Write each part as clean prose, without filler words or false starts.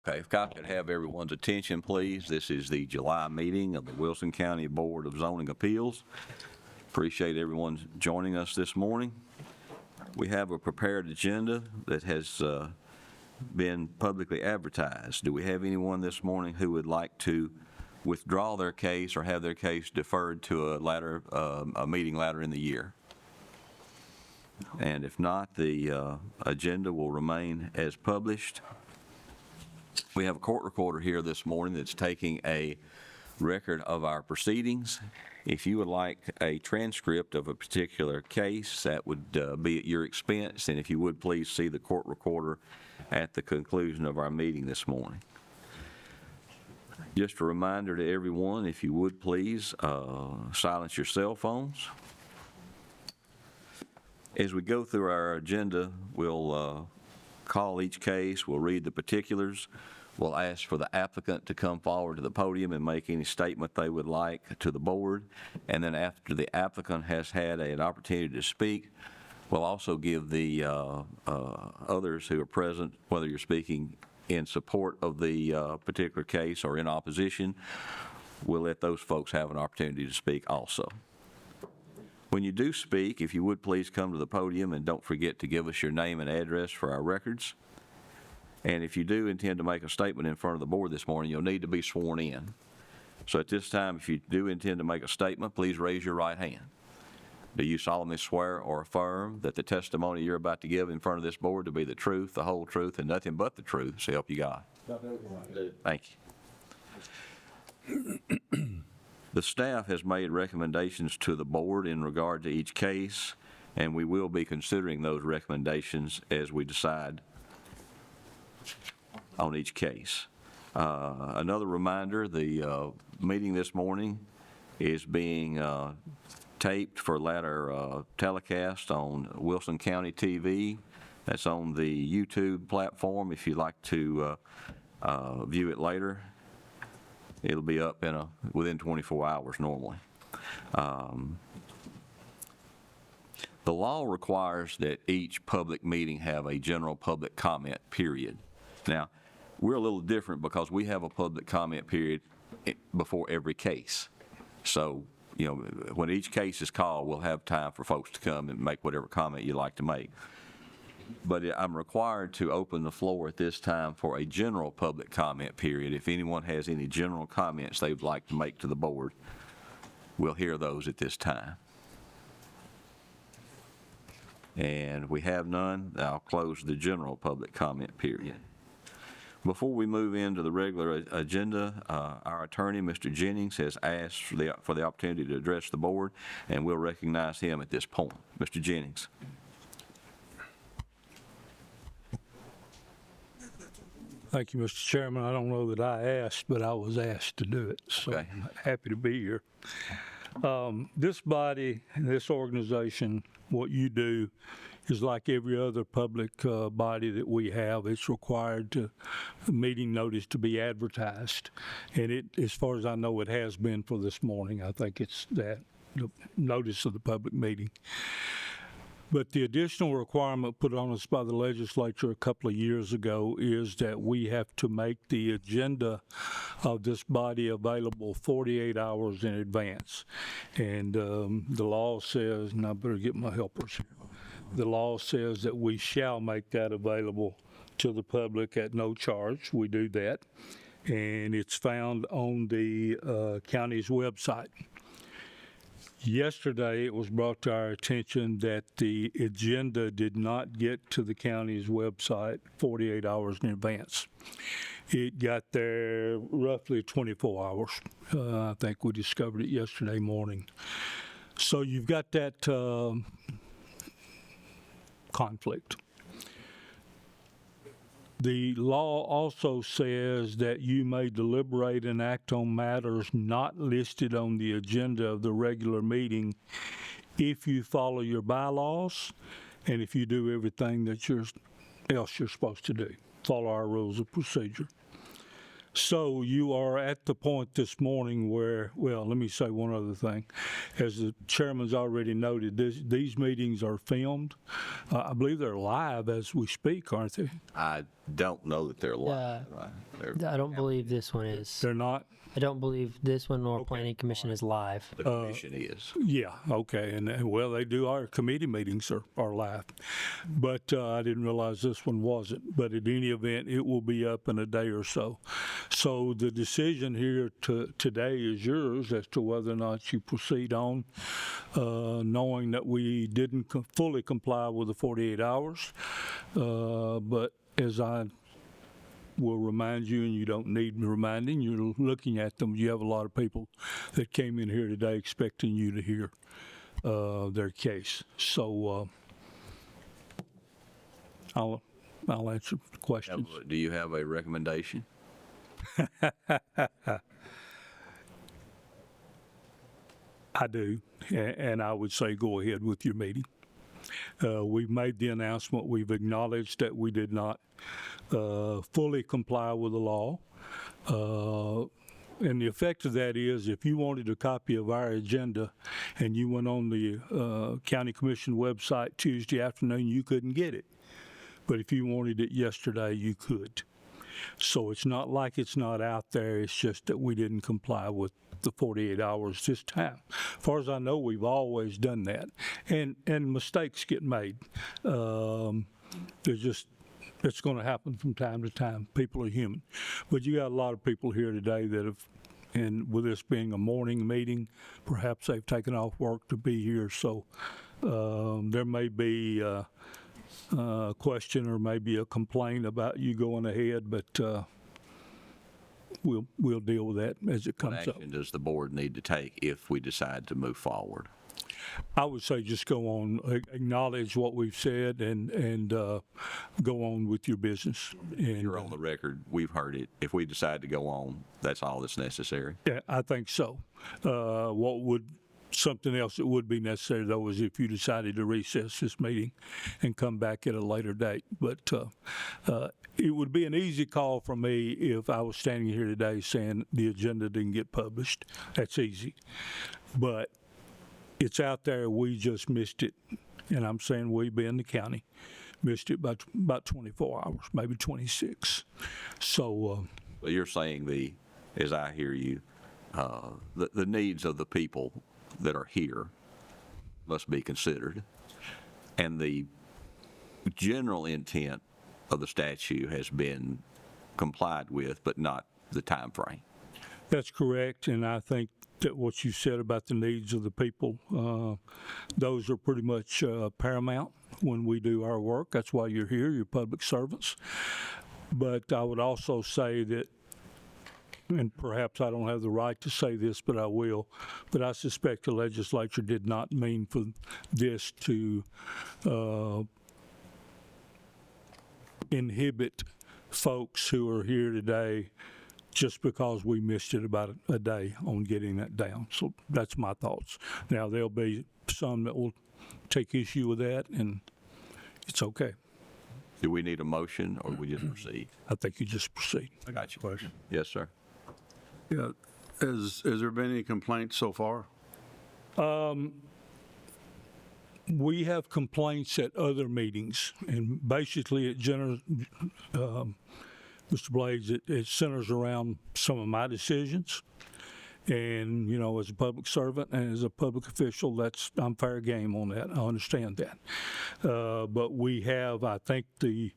Okay, if I could have everyone's attention, please. This is the July meeting of the Wilson County Board of Zoning Appeals. Appreciate everyone joining us this morning. We have a prepared agenda that has been publicly advertised. Do we have anyone this morning who would like to withdraw their case or have their case deferred to a meeting later in the year? And if not, the agenda will remain as published. We have a court recorder here this morning that's taking a record of our proceedings. If you would like a transcript of a particular case, that would be at your expense, and if you would please see the court recorder at the conclusion of our meeting this morning. Just a reminder to everyone, if you would please silence your cell phones. As we go through our agenda, we'll call each case, we'll read the particulars, we'll ask for the applicant to come forward to the podium and make any statement they would like to the board, and then after the applicant has had an opportunity to speak, we'll also give the others who are present, whether you're speaking in support of the particular case or in opposition, we'll let those folks have an opportunity to speak also. When you do speak, if you would please come to the podium and don't forget to give us your name and address for our records. And if you do intend to make a statement in front of the board this morning, you'll need to be sworn in. So at this time, if you do intend to make a statement, please raise your right hand. Do you solemnly swear or affirm that the testimony you're about to give in front of this board to be the truth, the whole truth, and nothing but the truth, so help you God? Thank you. The staff has made recommendations to the board in regard to each case, and we will be considering those recommendations as we decide on each case. Another reminder, the meeting this morning is being taped for later telecast on Wilson County TV. That's on the YouTube platform. If you'd like to view it later, it'll be up within 24 hours normally. The law requires that each public meeting have a general public comment period. Now, we're a little different because we have a public comment period before every case. So, you know, when each case is called, we'll have time for folks to come and make whatever comment you'd like to make. But I'm required to open the floor at this time for a general public comment period. If anyone has any general comments they would like to make to the board, we'll hear those at this time. And we have none. I'll close the general public comment period. Before we move into the regular agenda, our attorney, Mr. Jennings, has asked for the opportunity to address the board, and we'll recognize him at this point. Mr. Jennings. Thank you, Mr. Chairman. I don't know that I asked, but I was asked to do it, so Okay. I'm happy to be here. This body, this organization, what you do is like every other public body that we have. It's required to meeting notice to be advertised, and it, as far as I know, it has been for this morning. I think it's that the notice of the public meeting. But the additional requirement put on us by the legislature a couple of years ago is that we have to make the agenda of this body available 48 hours in advance. And the law says, and I better get my helpers here, the law says that we shall make that available to the public at no charge. We do that. And it's found on the county's website. Yesterday, it was brought to our attention that the agenda did not get to the county's website 48 hours in advance. It got there roughly 24 hours. I think we discovered it yesterday morning. So you've got that conflict. The law also says that you may deliberate and act on matters not listed on the agenda of the regular meeting if you follow your bylaws and if you do everything that else you're supposed to do. Follow our rules of procedure. So you are at the point this morning where, well, let me say one other thing. As the chairman's already noted, these meetings are filmed. I believe they're live as we speak, aren't they? I don't know that they're live. Right? I don't believe this one is. They're not? I don't believe this one nor Planning Commission is live. The commission is. Yeah, okay, and well, they do, our committee meetings are live, but I didn't realize this one wasn't, but in any event, it will be up in a day or so. So the decision here today is yours as to whether or not you proceed on, knowing that we didn't fully comply with the 48 hours, but as I will remind you, and you don't need me reminding, you're looking at them, you have a lot of people that came in here today expecting you to hear their case. So I'll answer questions. Do you have a recommendation? I do, and I would say go ahead with your meeting. We've made the announcement, we've acknowledged that we did not fully comply with the law. And the effect of that is if you wanted a copy of our agenda and you went on the County Commission website Tuesday afternoon, you couldn't get it. But if you wanted it yesterday, you could. So it's not like it's not out there, it's just that we didn't comply with the 48 hours this time. As far as I know, we've always done that. And mistakes get made. It's going to happen from time to time. People are human. But you got a lot of people here today that have, and with this being a morning meeting, perhaps they've taken off work to be here. So there may be a question or maybe a complaint about you going ahead, but we'll deal with that as it What comes up. action does the board need to take if we decide to move forward? I would say just go on, acknowledge what we've said, and go on with your business. And You're on the record, we've heard it. If we decide to go on, that's all that's necessary. yeah, I think so. Something else that would be necessary, though, is if you decided to recess this meeting and come back at a later date. But it would be an easy call for me if I was standing here today saying the agenda didn't get published. That's easy. But it's out there, we just missed it. And I'm saying we, being the county, missed it by about 24 hours, maybe 26. So But you're saying as I hear you, the needs of the people that are here must be considered. And the general intent of the statute has been complied with, but not the time frame. that's correct, and I think that what you said about the needs of the people, those are pretty much paramount when we do our work. That's why you're here, you're public servants. But I would also say that, and perhaps I don't have the right to say this, but I will, but I suspect the legislature did not mean for this to inhibit folks who are here today just because we missed it about a day on getting that down. So that's my thoughts. Now, there'll be some that will take issue with that, and it's okay. Do we need a motion, or we just proceed? I think you just proceed. I got you. Question. Yes, sir. Yeah, has there been any complaints so far? We have complaints at other meetings, and basically Mr. Blades, it centers around some of my decisions. And, you know, as a public servant and as a public official, I'm fair game on that. I understand that. But we have, I think, the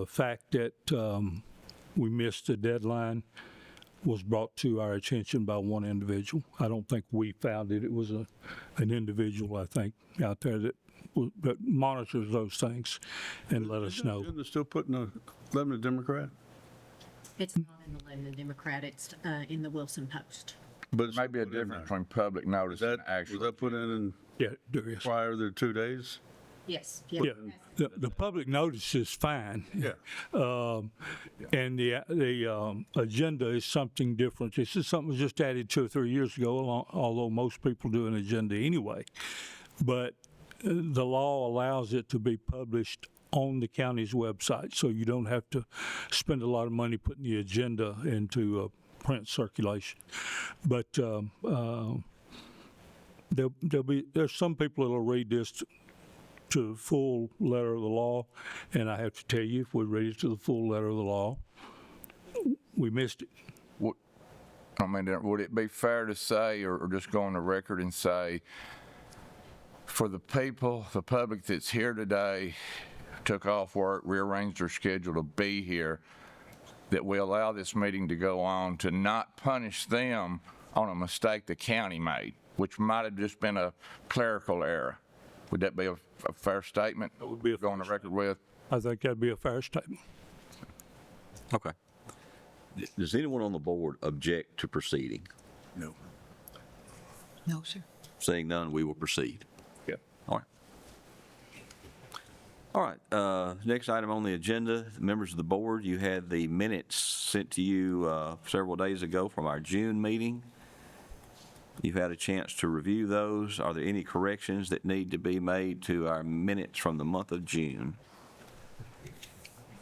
fact that we missed the deadline was brought to our attention by one individual. I don't think we found it. It was an individual, I think, out there that monitors those things and let us know. Isn't it still putting a Lebanon Democrat? It's not in the Lebanon Democrat, it's in the Wilson Post. But it's Might be a put in difference there. between public notice and Was actual. that put in Yeah, there is. prior to 2 days? Yes, Yeah, yes. the public notice is fine. Yeah. And the agenda is something different. This is something that was just added 2 or 3 years ago, although most people do an agenda anyway. But the law allows it to be published on the county's website, so you don't have to spend a lot of money putting the agenda into print circulation. But there's some people that'll read this to the full letter of the law, and I have to tell you, if we read it to the full letter of the law, we missed it. I mean, would it be fair to say, or just go on the record and say, for the people, the public that's here today, took off work, rearranged their schedule to be here, that we allow this meeting to go on, to not punish them on a mistake the county made, which might have just been a clerical error? Would that be a fair statement? That would be a Go on the fair record with? I think that'd be a fair statement. Okay. Does anyone on the board object to proceeding? No. No, sir. Seeing none, we will proceed. Yeah. All right. All right, next item on the agenda, members of the board, you had the minutes sent to you several days ago from our June meeting. You've had a chance to review those. Are there any corrections that need to be made to our minutes from the month of June?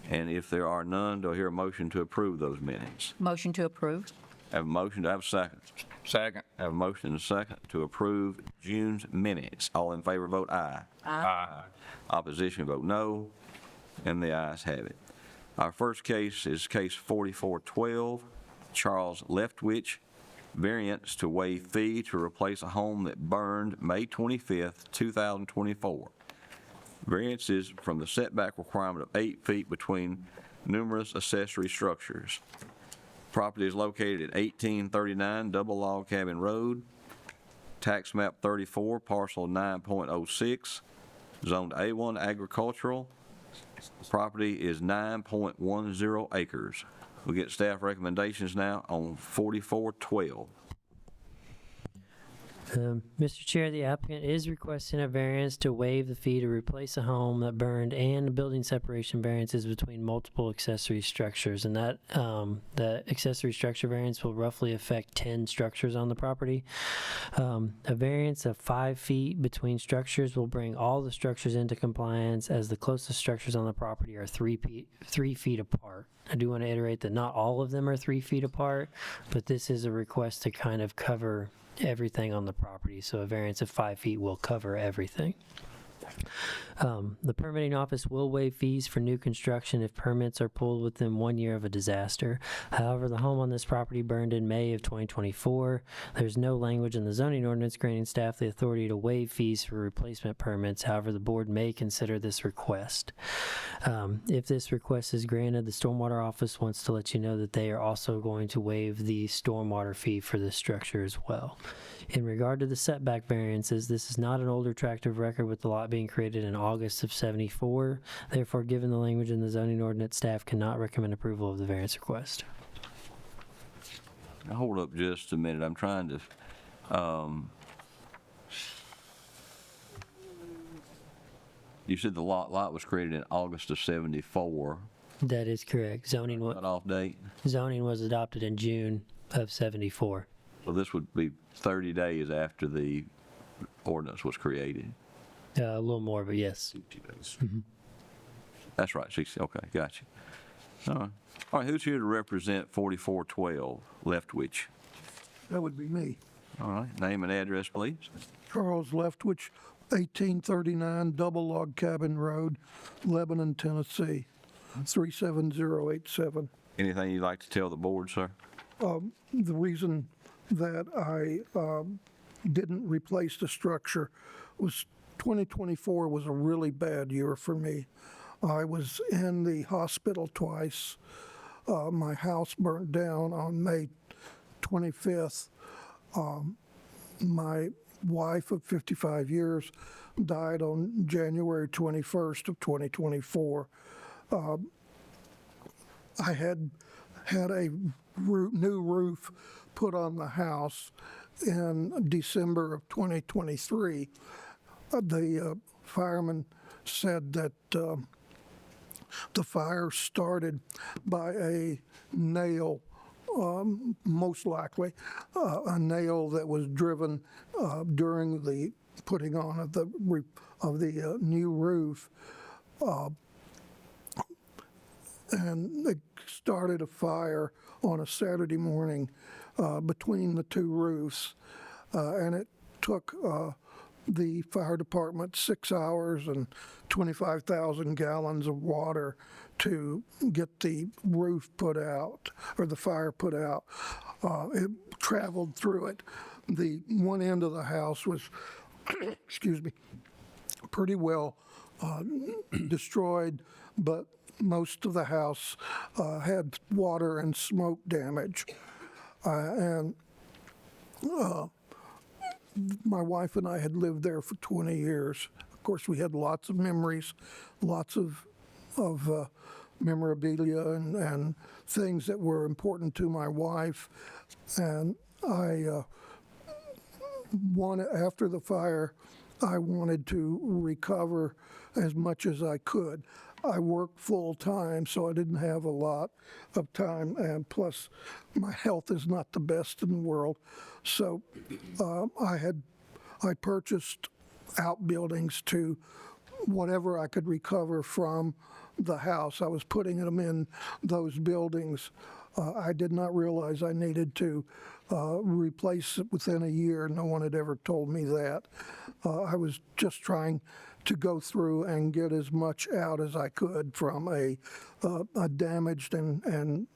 And if there are none, do I hear a motion to approve those minutes? Motion to approve. Have a motion, do I have a second? Second. Have a motion and a second to approve June's minutes. All in favor, vote aye. Aye. Opposition, vote no, and the ayes have it. Our first case is case 4412, Charles Leftwich, variance to waive fee to replace a home that burned May 25th, 2024. Variance is from the setback requirement of 8 feet between numerous accessory structures. Property is located at 1839 Double Log Cabin Road, tax map 34, parcel 9.06, zoned A1 agricultural. Property is 9.10 acres. We get staff recommendations now on 4412. Mr. Chair, the applicant is requesting a variance to waive the fee to replace a home that burned and building separation variances between multiple accessory structures. And that the accessory structure variance will roughly affect 10 structures on the property. A variance of 5 feet between structures will bring all the structures into compliance, as the closest structures on the property are 3 feet apart. I do want to iterate that not all of them are 3 feet apart, but this is a request to kind of cover everything on the property, so a variance of 5 feet will cover everything. The permitting office will waive fees for new construction if permits are pulled within 1 year of a disaster. However, the home on this property burned in May of 2024. There's no language in the zoning ordinance granting staff the authority to waive fees for replacement permits. However, the board may consider this request. If this request is granted, the stormwater office wants to let you know that they are also going to waive the stormwater fee for this structure as well. In regard to the setback variances, this is not an older tract of record, with the lot being created in August of '74. Therefore, given the language in the zoning ordinance, staff cannot recommend approval of the variance request. Now, hold up just a minute. I'm trying to, you said the lot was created in August of '74. That is correct. Cutoff date? Zoning was adopted in June of '74. So this would be 30 days after the ordinance was created. A little more, but yes. That's right, 60, okay, gotcha. All right. All right, who's here to represent 4412 Leftwich? That would be me. All right, name and address, please. Charles Leftwich, 1839 Double Log Cabin Road, Lebanon, Tennessee, 37087. Anything you'd like to tell the board, sir? The reason that I didn't replace the structure was 2024 was a really bad year for me. I was in the hospital twice. My house burnt down on May 25th. My wife of 55 years died on January 21st of 2024. I had a new roof put on the house in December of 2023. The fireman said that the fire started by a nail, most likely a nail that was driven during the putting on of the new roof. and they started a fire on a Saturday morning between the two roofs, and it took the fire department 6 hours and 25,000 gallons of water to get the roof put out, or the fire put out. It traveled through it. The one end of the house was, excuse me, pretty well destroyed, but most of the house had water and smoke damage. And my wife and I had lived there for 20 years. Of course, we had lots of memories, lots of memorabilia and things that were important to my wife. And I after the fire, I wanted to recover as much as I could. I worked full time, so I didn't have a lot of time, and plus, my health is not the best in the world. So I purchased outbuildings to whatever I could recover from the house. I was putting them in those buildings. I did not realize I needed to replace it within a year. No one had ever told me that. I was just trying to go through and get as much out as I could from a damaged and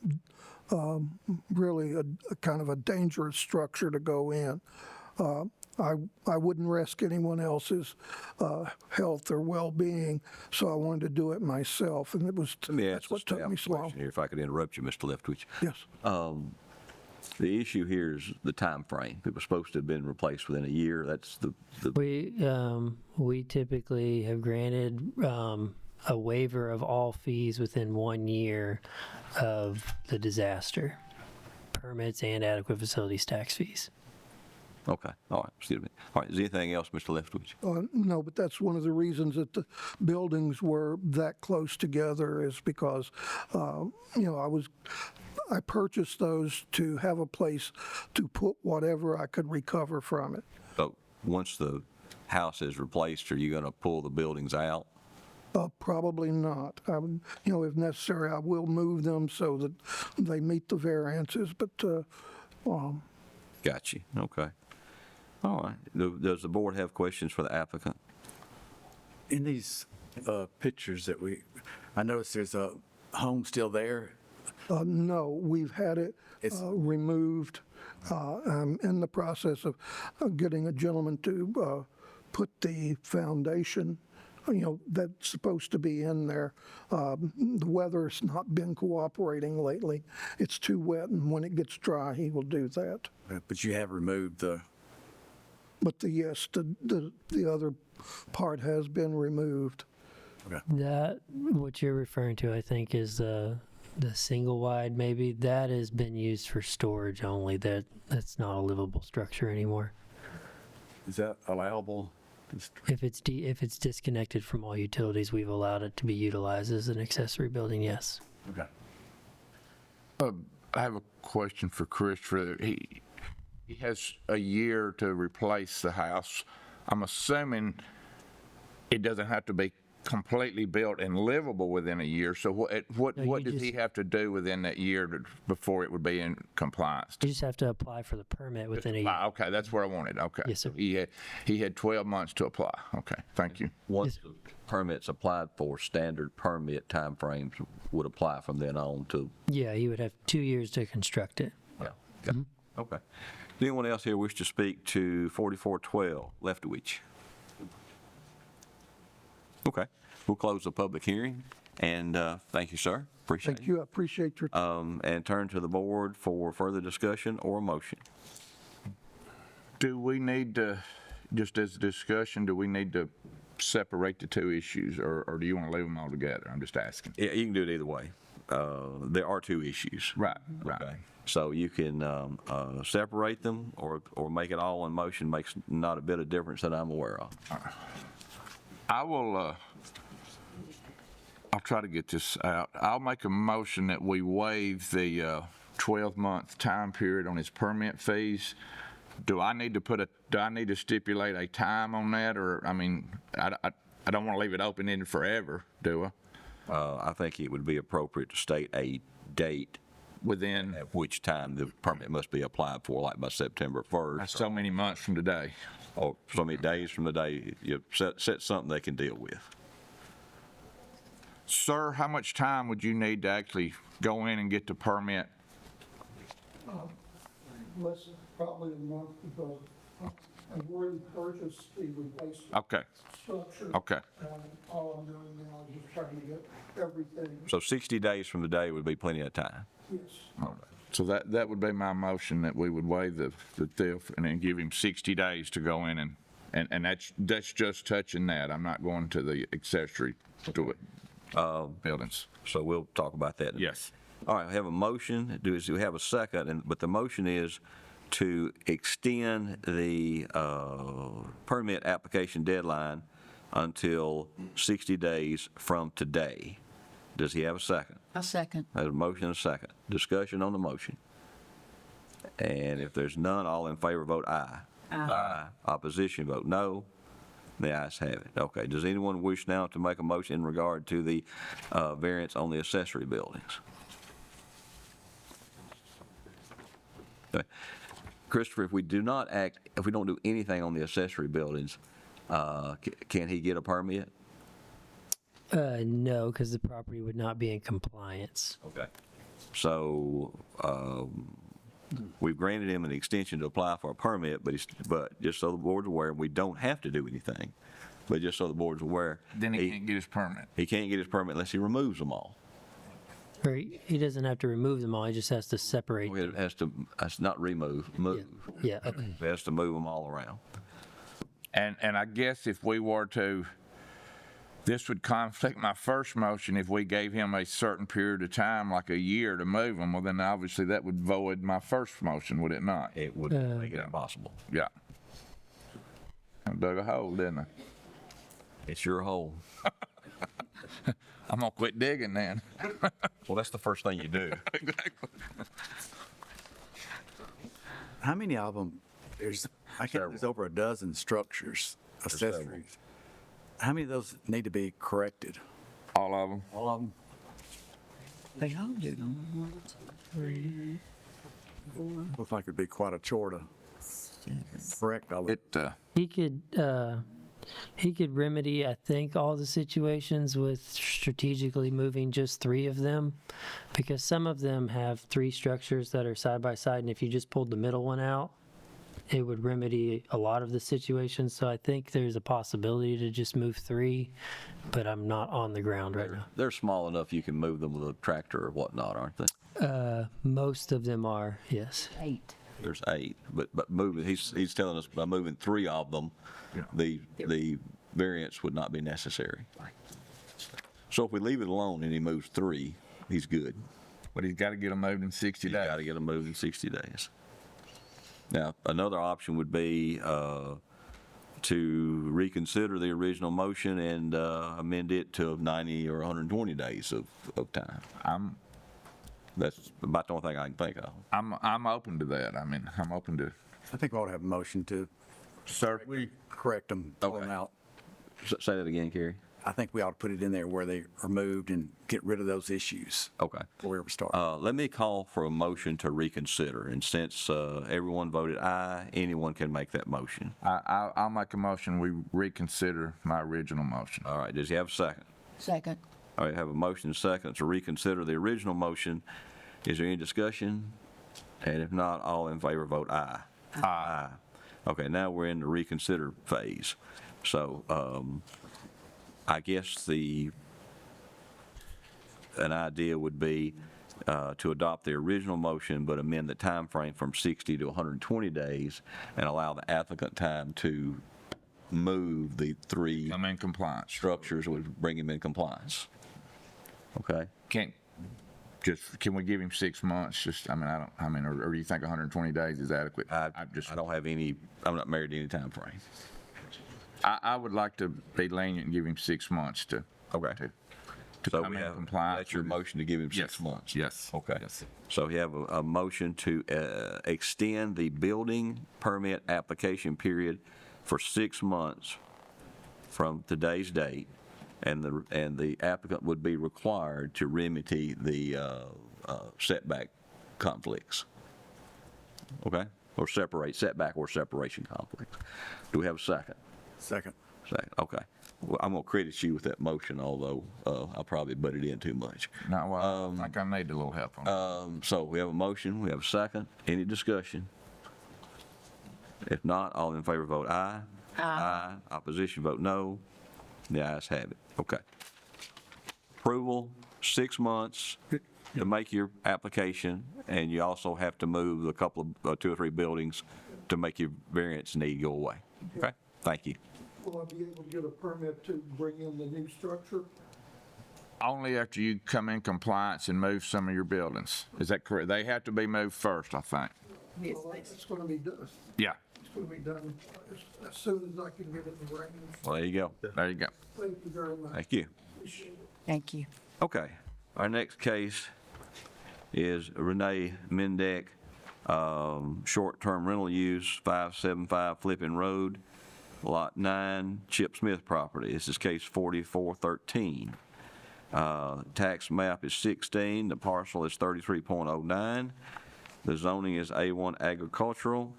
really a kind of a dangerous structure to go in. I wouldn't risk anyone else's health or well-being, so I wanted to do it myself, and Let me ask that's what took me so long. here, if I could interrupt you, Mr. Leftwich. Yes. The issue here is the time frame. It was supposed to have been replaced within a year. That's the We typically have granted a waiver of all fees within 1 year of the disaster, permits and adequate facilities tax fees. Okay, all right, excuse me. All right, is there anything else, Mr. Leftwich? No, but that's one of the reasons that the buildings were that close together is because, I purchased those to have a place to put whatever I could recover from it. So once the house is replaced, are you going to pull the buildings out? Probably not. If necessary, I will move them so that they meet the variances, but Got you, okay. All right, does the board have questions for the applicant? In these pictures I noticed there's a home still there. no, we've had it It's- removed. I'm in the process of getting a gentleman to put the foundation, that's supposed to be in there. The weather's not been cooperating lately. It's too wet, and when it gets dry, he will do that. But you have removed the, But yes, the other part has been removed. That, what you're referring to, I think, is the single wide maybe. That has been used for storage only. That's not a livable structure anymore. is that allowable? If it's disconnected from all utilities, we've allowed it to be utilized as an accessory building, yes. Okay. I have a question for Christopher. He has a year to replace the house. I'm assuming it doesn't have to be completely built and livable within a year. So what No, you does he just- have to do within that year before it would be in compliance? You just have to apply for the permit within a year. Okay, that's where I wanted. Okay. Yes, sir. He had 12 months to apply. Okay, thank you. Once the permit's applied for, standard permit timeframes would apply from then on to, Yeah, you would have 2 years to construct it. yeah. Got it. Okay. Does anyone else here wish to speak to 4412 Leftwich? Okay, we'll close the public hearing, and thank you, sir. Appreciate Thank you. I appreciate your And turn to the board for further discussion or a motion. Do we need to, just as a discussion, do we need to separate the two issues, or do you want to leave them all together? I'm just asking. Yeah, you can do it either way. There are two issues. Right, right. Okay. So you can separate them or make it all in motion, makes not a bit of difference that I'm aware of. I will, I'll try to get this out. I'll make a motion that we waive the 12-month time period on his permit fees. Do I need to stipulate a time on that, or, I mean, I don't want to leave it open-ended forever, do I? I think it would be appropriate to state a date Within, at which time the permit must be applied for, like by September 1st. that's so many months from today. Or so many days from the day, you set something they can deal with. Sir, how much time would you need to actually go in and get the permit? Less, probably a month, because I've already purchased the replacement Okay, structure. okay. And all I'm doing now is just trying to get everything, So 60 days from the day would be plenty of time. yes. So that would be my motion, that we would waive the theft and then give him 60 days to go in and that's just touching that. I'm not going to the accessory to it, buildings. So we'll talk about that. Yes. All right, we have a motion. Do we have a second? But the motion is to extend the permit application deadline until 60 days from today. Does he have a second? I'll second. There's a motion and a second. Discussion on the motion. And if there's none, all in favor vote aye. Aye. Opposition vote no. The ayes have it. Okay, does anyone wish now to make a motion in regard to the variance on the accessory buildings? Okay. Christopher, if we don't do anything on the accessory buildings, can he get a permit? No, because the property would not be in compliance. Okay. So, we've granted him an extension to apply for a permit, but just so the board's aware, we don't have to do anything. But just so the board's aware. Then he can't get his permit. He can't get his permit unless he removes them all. Or he doesn't have to remove them all, he just has to separate. It has to, that's not remove, move. Yeah, okay. He has to move them all around. And I guess if we were to, this would conflict my first motion if we gave him a certain period of time, like a year, to move them. Well, then obviously that would void my first motion, would it not? It would make it impossible. Yeah. I dug a hole, didn't I? It's your hole. I'm gonna quit digging then. Well, that's the first thing you do. Exactly. How many of them, there's over a dozen structures, accessories. How many of those need to be corrected? All of them. All of them? They all do. Looks like it'd be quite a chore to correct all of it. He could remedy, I think, all the situations with strategically moving just 3 of them, because some of them have 3 structures that are side by side, and if you just pulled the middle one out, it would remedy a lot of the situations. So I think there's a possibility to just move 3, but I'm not on the ground right now. They're small enough you can move them with a tractor or whatnot, aren't they? Most of them are, yes. 8. There's 8, but moving, he's telling us by moving 3 of them, the variance would not be necessary. So if we leave it alone and he moves 3, he's good. But he's got to get them moved in 60 He's days. got to get them moved in 60 days. Now, another option would be to reconsider the original motion and amend it to 90 or 120 days of time. That's about the only thing I can think of. I'm open to that. I mean, I'm open to. I think we ought to have a motion to correct them, pull them Okay. out. Say that again, Kerry. I think we ought to put it in there where they are moved and get rid of those issues Okay. before we ever start. Let me call for a motion to reconsider, and since everyone voted aye, anyone can make that motion. I'll make a motion. We reconsider my original motion. All right, does he have a second? Second. All right, have a motion and a second to reconsider the original motion. Is there any discussion? And if not, all in favor vote aye. Aye. Okay, now we're in the reconsider phase. So, I guess an idea would be to adopt the original motion, but amend the time frame from 60 to 120 days and allow the applicant time to move the 3 I'm in compliance. structures would bring him in compliance. Okay? Can we give him 6 months? Or do you think 120 days is adequate? I don't have any, I'm not married to any time frame. I would like to be lenient and give him 6 months to Okay. to So come we in have, compliance. that's your with- motion to give him 6 Yes. months? Yes. Okay. Yes. So we have a motion to extend the building permit application period for 6 months from today's date, and the applicant would be required to remedy the setback conflicts. Okay? Or setback or separation conflicts. Do we have a second? Second. Second, okay. Well, I'm gonna credit you with that motion, although I'll probably butt it in too much. No, well, I think I need a little help on that. So we have a motion, we have a second. Any discussion? If not, all in favor vote aye. Aye. Opposition vote no. The ayes have it. Okay. Approval, 6 months to make your application, and you also have to move a couple of, 2 or 3 buildings to make your variance need go away. Okay? Thank you. Will I be able to get a permit to bring in the new structure? Only after you come in compliance and move some of your buildings. Is that correct? They have to be moved first, I think. Well, it's going to be done, Yeah, it's going to be done as soon as I can get it in the range. Well, there you go. there you go. Thank you very much. Thank you. Appreciate it. Thank you. Okay, our next case is Renee Mendek, short-term rental use, 575 Flippin Road, Lot 9, Chip Smith property. This is case 4413. Tax map is 16, the parcel is 33.09. The zoning is A1 agricultural.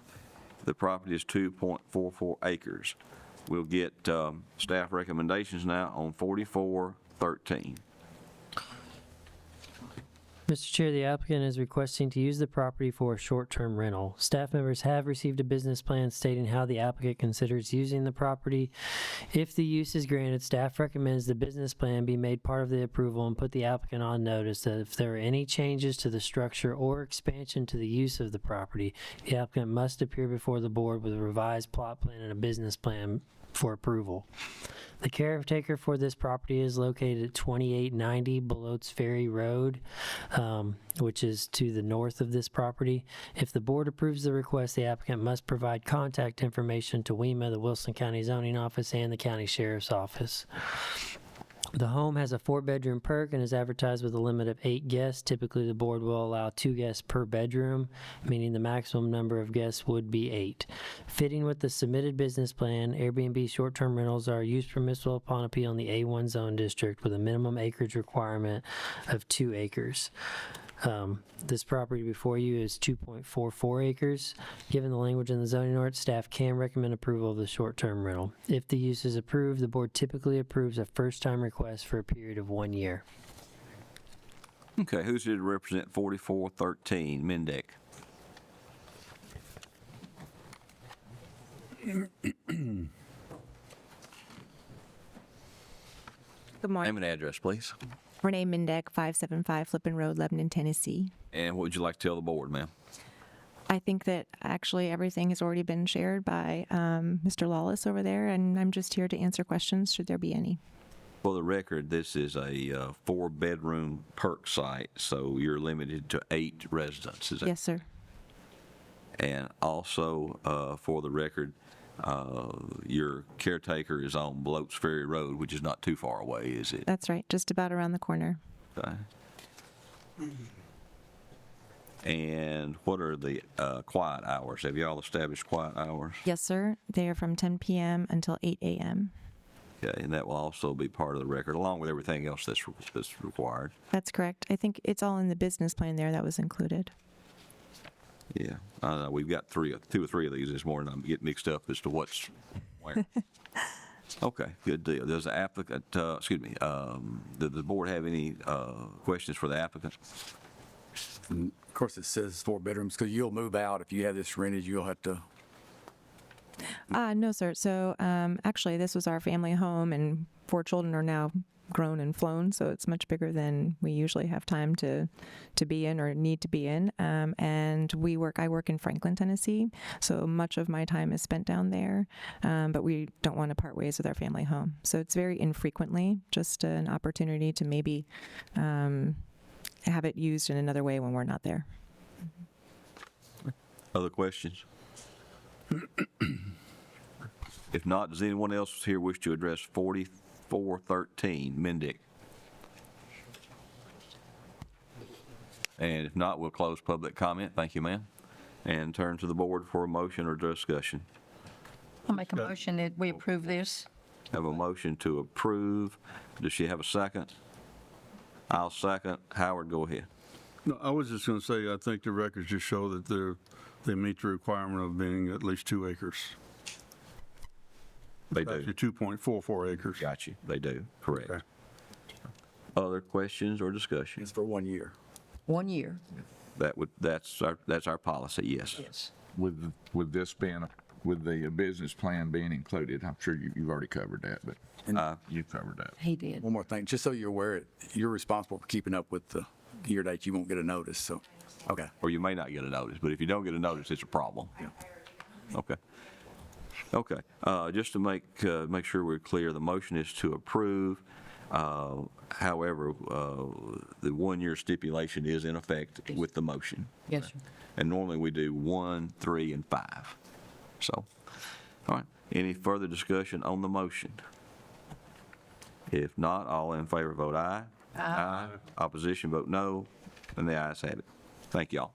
The property is 2.44 acres. We'll get staff recommendations now on 4413. Mr. Chair, the applicant is requesting to use the property for a short-term rental. Staff members have received a business plan stating how the applicant considers using the property. If the use is granted, staff recommends the business plan be made part of the approval and put the applicant on notice that if there are any changes to the structure or expansion to the use of the property, the applicant must appear before the board with a revised plot plan and a business plan for approval. The caretaker for this property is located at 2890 Belotes Ferry Road, which is to the north of this property. If the board approves the request, the applicant must provide contact information to WEMA, the Wilson County Zoning Office, and the County Sheriff's Office. The home has a 4-bedroom perk and is advertised with a limit of 8 guests. Typically, the board will allow 2 guests per bedroom, meaning the maximum number of guests would be 8. Fitting with the submitted business plan, Airbnb short-term rentals are use permissible upon appeal in the A1 zone district with a minimum acreage requirement of 2 acres. This property before you is 2.44 acres. Given the language in the zoning ordinance, staff can recommend approval of the short-term rental. If the use is approved, the board typically approves a first-time request for a period of 1 year. Okay, who's here to represent 4413, Mendek? Good morning. Name and address, please. Renee Mendek, 575 Flippin Road, Lebanon, Tennessee. And what would you like to tell the board, ma'am? I think that actually everything has already been shared by Mr. Lawless over there, and I'm just here to answer questions should there be any. For the record, this is a 4-bedroom perk site, so you're limited to 8 residents, is that? Yes, sir. And also, for the record, your caretaker is on Belotes Ferry Road, which is not too far away, is it? That's right, just about around the corner. Okay. And what are the quiet hours? Have y'all established quiet hours? Yes, sir. They are from 10 p.m. until 8 a.m. Okay, and that will also be part of the record, along with everything else that's required. That's correct. I think it's all in the business plan there that was included. Yeah, I know, we've got 2 or 3 of these this morning. I'm getting mixed up as to what's where. Okay, good deal. Does the applicant, does the board have any questions for the applicant? Of course, it says 4 bedrooms, because you'll move out. If you have this rented, you'll have to. No, sir. So actually, this was our family home, and 4 children are now grown and flown, so it's much bigger than we usually have time to be in or need to be in. And I work in Franklin, Tennessee, so much of my time is spent down there. But we don't want to part ways with our family home, so it's very infrequently just an opportunity to maybe have it used in another way when we're not there. Other questions? If not, does anyone else here wish to address 4413, Mendek? And if not, we'll close public comment. Thank you, ma'am. And turn to the board for a motion or discussion. I'll make a motion that we approve this. Have a motion to approve Does she have a second? I'll second. Howard, go ahead. No, I was just going to say, I think the records just show that they meet the requirement of being at least 2 acres. They do. Actually, 2.44 acres. Got you. They do, correct. Okay. Other questions or discussion? It's for 1 year. 1 year. That's our policy, yes. Yes. With this being, with the business plan being included, I'm sure you've already covered that, but you've covered that. He did. One more thing, just so you're aware, you're responsible for keeping up with the year date. You won't get a notice, so, okay. Or you may not get a notice, but if you don't get a notice, it's a problem. Okay. Okay, just to make sure we're clear, the motion is to approve. However, the 1-year stipulation is in effect with the motion. Yes, sir. And normally we do 1, 3, and 5. So, all right, any further discussion on the motion? If not, all in favor vote aye. Aye. Opposition vote no, and the ayes have it. Thank y'all.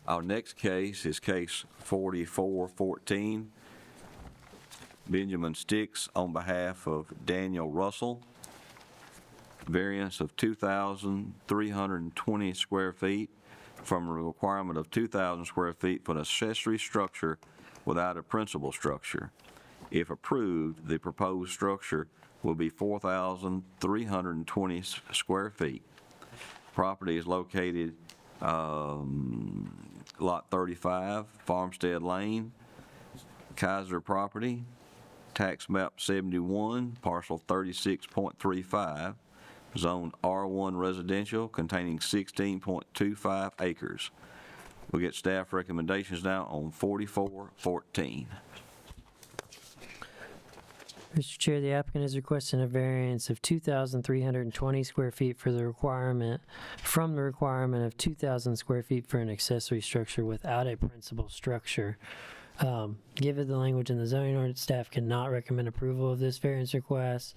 Our next case is case 4414. Benjamin Sticks on behalf of Daniel Russell. Variance of 2,320 square feet from a requirement of 2,000 square feet for an accessory structure without a principal structure. If approved, the proposed structure will be 4,320 square feet. Property is located Lot 35, Farmstead Lane, Kaiser property, tax map 71, parcel 36.35, zoned R1 residential containing 16.25 acres. We'll get staff recommendations now on 4414. Mr. Chair, the applicant is requesting a variance of 2,320 square feet from the requirement of 2,000 square feet for an accessory structure without a principal structure. Given the language in the zoning ordinance, staff cannot recommend approval of this variance request.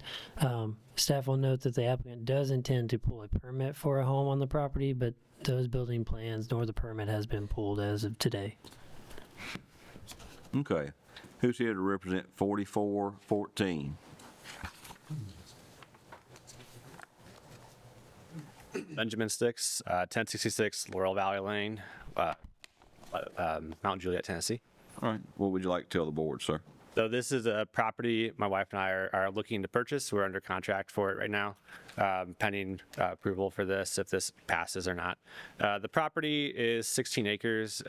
Staff will note that the applicant does intend to pull a permit for a home on the property, but those building plans nor the permit has been pulled as of today. Okay. Who's here to represent 4414? Benjamin Sticks, 1066 Laurel Valley Lane, Mount Juliet, Tennessee. All right. What would you like to tell the board, sir? So this is a property my wife and I are looking to purchase. We're under contract for it right now, pending approval for this, if this passes or not. The property is 16 acres.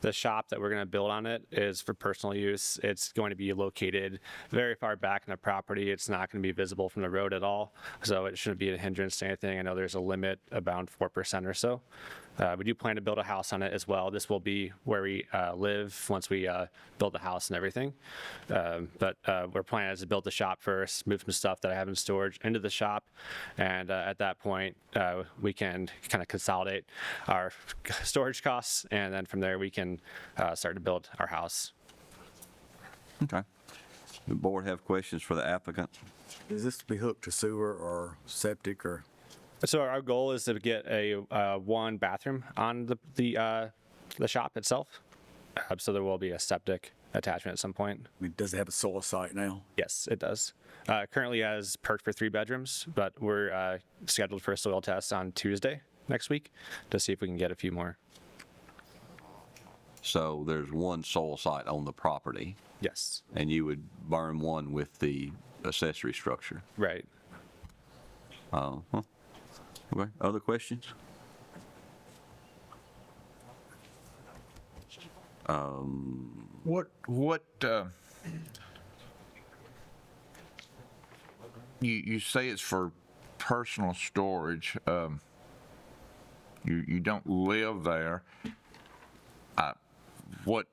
The shop that we're going to build on it is for personal use. It's going to be located very far back in the property. It's not going to be visible from the road at all, so it shouldn't be a hindrance to anything. I know there's a limit about 4% or so. We do plan to build a house on it as well. This will be where we live once we build the house and everything. But we're planning to build the shop first, move some stuff that I have in storage into the shop, and at that point we can kind of consolidate our storage costs, and then from there we can start to build our house. Okay. The board have questions for the applicant? Is this to be hooked to sewer or septic or? So our goal is to get a 1 bathroom on the shop itself. So there will be a septic attachment at some point. I mean, does it have a soil site now? Yes, it does. Currently has perked for 3 bedrooms, but we're scheduled for a soil test on Tuesday next week to see if we can get a few more. So there's 1 soil site on the property, Yes, and you would burn 1 with the accessory structure. right. Okay. Other questions? You say it's for personal storage. You don't live there. What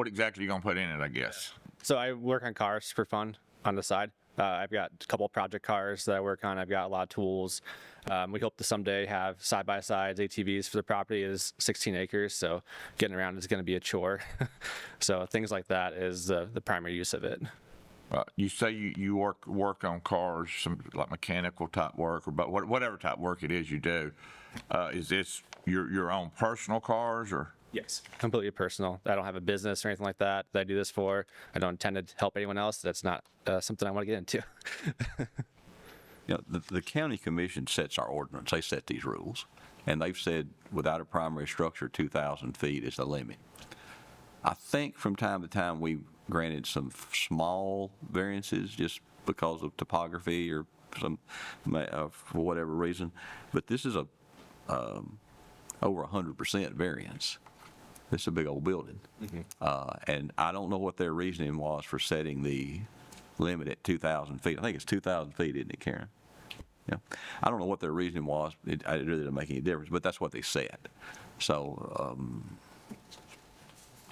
exactly are you gonna put in it, I guess? So I work on cars for fun on the side. I've got a couple of project cars that I work on. I've got a lot of tools. We hope to someday have side-by-sides, ATVs for the property. It is 16 acres, so getting around is going to be a chore. So things like that is the primary use of it. You say you work on cars, some like mechanical type work, or but whatever type work it is you do. Is this your own personal cars or? Yes, completely personal. I don't have a business or anything like that I do this for. I don't intend to help anyone else. That's not something I want to get into. You know, the county commission sets our ordinance. They set these rules. And they've said without a primary structure, 2,000 feet is the limit. I think from time to time, we've granted some small variances just because of topography or some, for whatever reason. But this is over 100% variance. This is a big old building. And I don't know what their reasoning was for setting the limit at 2,000 feet. I think it's 2,000 feet, isn't it, Karen? Yeah. I don't know what their reasoning was. It really didn't make any difference, but that's what they said. So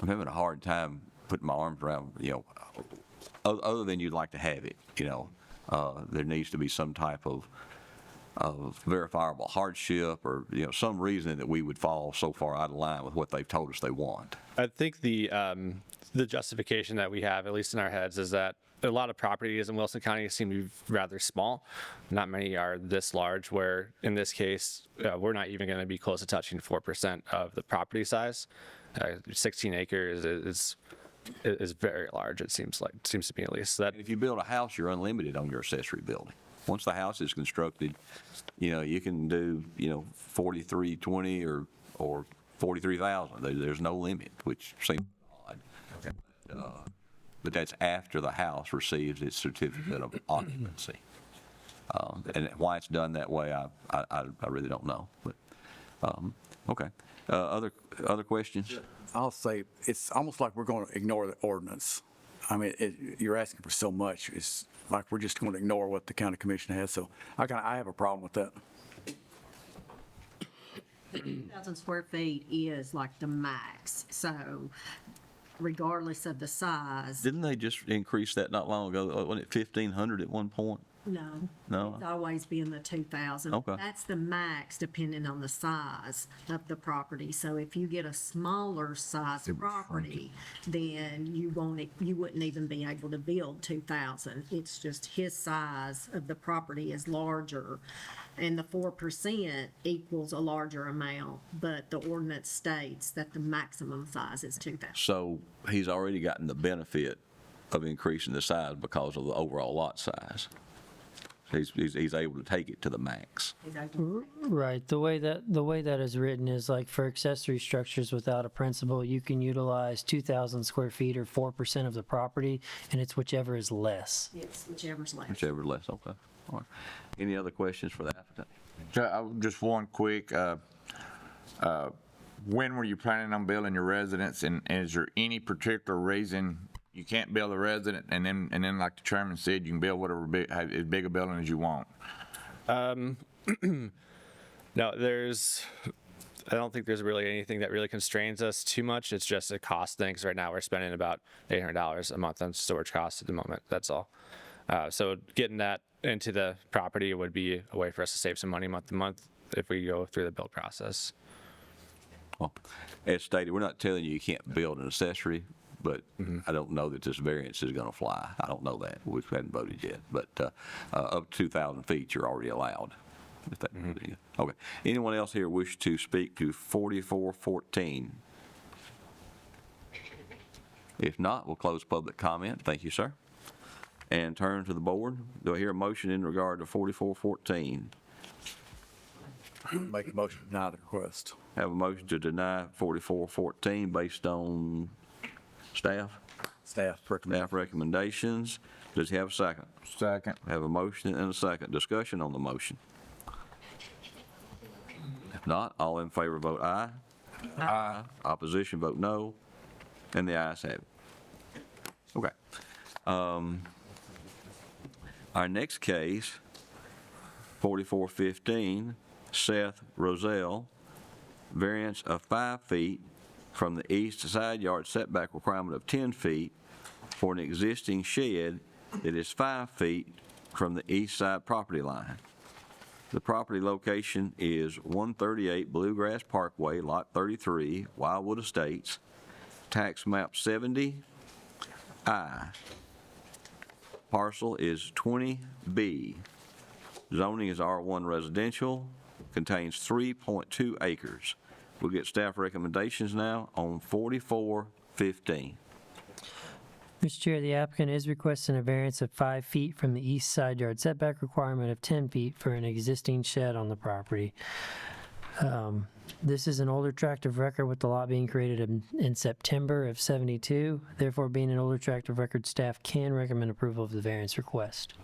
I'm having a hard time putting my arms around, you know, other than you'd like to have it, you know. There needs to be some type of verifiable hardship or, you know, some reason that we would fall so far out of line with what they've told us they want. I think the justification that we have, at least in our heads, is that a lot of properties in Wilson County seem to be rather small. Not many are this large, where in this case, we're not even going to be close to touching 4% of the property size. 16 acres is very large, it seems to me at least. That And if you build a house, you're unlimited on your accessory building. Once the house is constructed, you know, you can do, you know, 4,320 or 43,000. There's no limit, which seems odd. But that's after the house receives its certificate of occupancy. And why it's done that way, I really don't know. But okay. Other questions? I'll say, it's almost like we're going to ignore the ordinance. I mean, you're asking for so much. It's like we're just going to ignore what the county commission has. So I have a problem with that. 2,000 square feet is like the max, so regardless of the size, Didn't they just increase that not long ago? Wasn't it 1,500 at one point? no. No? It's always been the 2,000. Okay. That's the max depending on the size of the property. So if you get a smaller size property, then you wouldn't even be able to build 2,000. It's just his size of the property is larger. And the 4% equals a larger amount, but the ordinance states that the maximum size is 2,000. So he's already gotten the benefit of increasing the size because of the overall lot size. He's able to take it to the max. Right. The way that is written is like for accessory structures without a principal, you can utilize 2,000 square feet or 4% of the property, and it's whichever is less. It's whichever's less. Whichever less, okay. All right. Any other questions for the applicant? Just one quick, when were you planning on building your residence, and is there any particular reason you can't build a resident, and then like the chairman said, you can build whatever as big a building as you want? No, I don't think there's really anything that really constrains us too much. It's just a cost thing, 'cause right now we're spending about $800 a month on storage costs at the moment, that's all. So getting that into the property would be a way for us to save some money month to month if we go through the build process. Well, as stated, we're not telling you can't build an accessory, but I don't know that this variance is going to fly. I don't know that. We haven't voted yet. But up to 2,000 feet, you're already allowed. If that, okay. Anyone else here wish to speak to 4414? If not, we'll close public comment. Thank you, sir. And turn to the board. Do I hear a motion in regard to 4414? Make a motion to deny the request. Have a motion to deny 4414 based on staff recommendations. Does he have a second? Second. Have a motion and a second. Discussion on the motion. If not, all in favor vote aye. Aye. Opposition vote no. And the ayes have it. Okay. Our next case, 4415, Seth Roselle, variance of 5 feet from the east side yard setback requirement of 10 feet for an existing shed that is 5 feet from the east side property line. The property location is 138 Bluegrass Parkway, Lot 33, Wildwood Estates, tax map 70I. Parcel is 20B. Zoning is R1 residential, contains 3.2 acres. We'll get staff recommendations now on 4415. Mr. Chair, the applicant is requesting a variance of 5 feet from the east side yard setback requirement of 10 feet for an existing shed on the property. This is an older tract of record with the lot being created in September of '72. Therefore, being an older tract of record, staff can recommend approval of the variance request.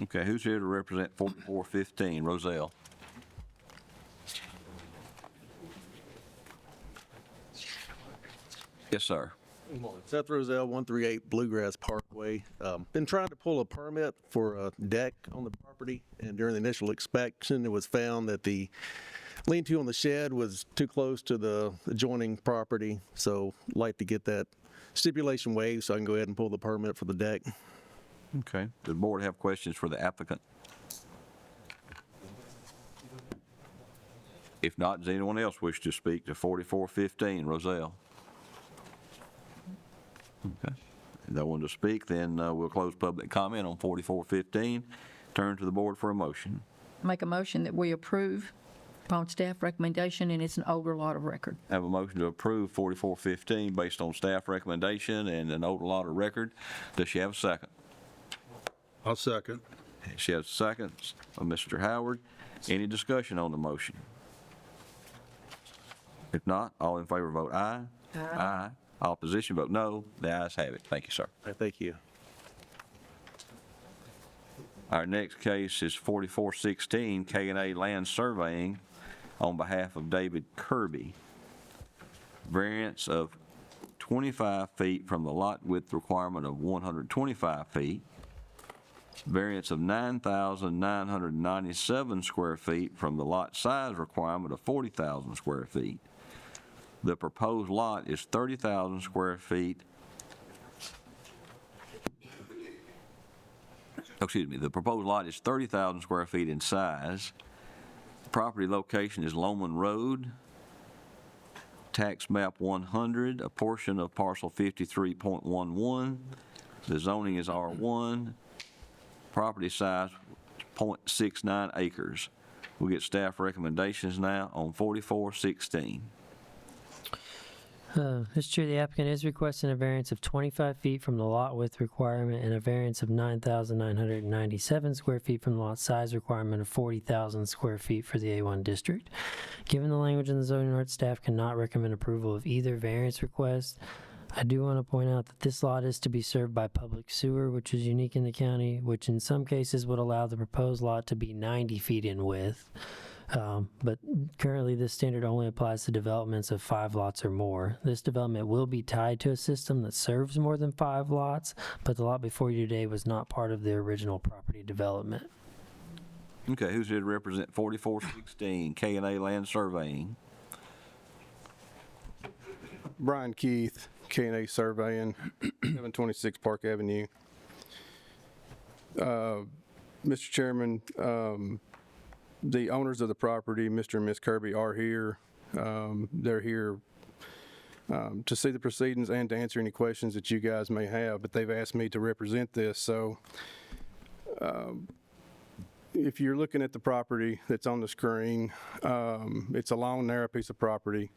Okay, who's here to represent 4415? Roselle. Yes, sir. Good morning. Seth Roselle, 138 Bluegrass Parkway. Been trying to pull a permit for a deck on the property, and during the initial inspection, it was found that the lean-to on the shed was too close to the adjoining property, so I'd like to get that stipulation waived so I can go ahead and pull the permit for the deck. Okay. Does the board have questions for the applicant? If not, does anyone else wish to speak to 4415? Roselle? Okay. No one to speak, then we'll close public comment on 4415. Turn to the board for a motion. Make a motion that we approve upon staff recommendation, and it's an older lot of record. I have a motion to approve 4415 based on staff recommendation and an older lot of record. Does she have a second? I'll second. She has a second of Mr. Howard. Any discussion on the motion? If not, all in favor vote aye. Aye. All opposition vote no. The ayes have it. Thank you, sir. All right, thank you. Our next case is 4416 K&A Land Surveying on behalf of David Kirby. Variance of 25 feet from the lot width requirement of 125 feet. Variance of 9,997 square feet from the lot size requirement of 40,000 square feet. The proposed lot is 30,000 square feet. Excuse me, the proposed lot is 30,000 square feet in size. Property location is Loman Road, tax map 100, a portion of parcel 53.11. The zoning is R1. Property size 0.69 acres. We'll get staff recommendations now on 4416. Mr. Chair, the applicant is requesting a variance of 25 feet from the lot width requirement and a variance of 9,997 square feet from the lot size requirement of 40,000 square feet for the A1 district. Given the language in the zoning ordinance, staff cannot recommend approval of either variance request. I do want to point out that this lot is to be served by public sewer, which is unique in the county, which in some cases would allow the proposed lot to be 90 feet in width. But currently this standard only applies to developments of 5 lots or more. This development will be tied to a system that serves more than 5 lots, but the lot before you today was not part of the original property development. Okay, who's here to represent 4416 K&A Land Surveying? Brian Keith, K&A Surveying, 726 Park Avenue. Mr. Chairman, the owners of the property, Mr. and Ms. Kirby, are here. They're here to see the proceedings and to answer any questions that you guys may have, but they've asked me to represent this. So if you're looking at the property that's on the screen, it's a long, narrow piece of property.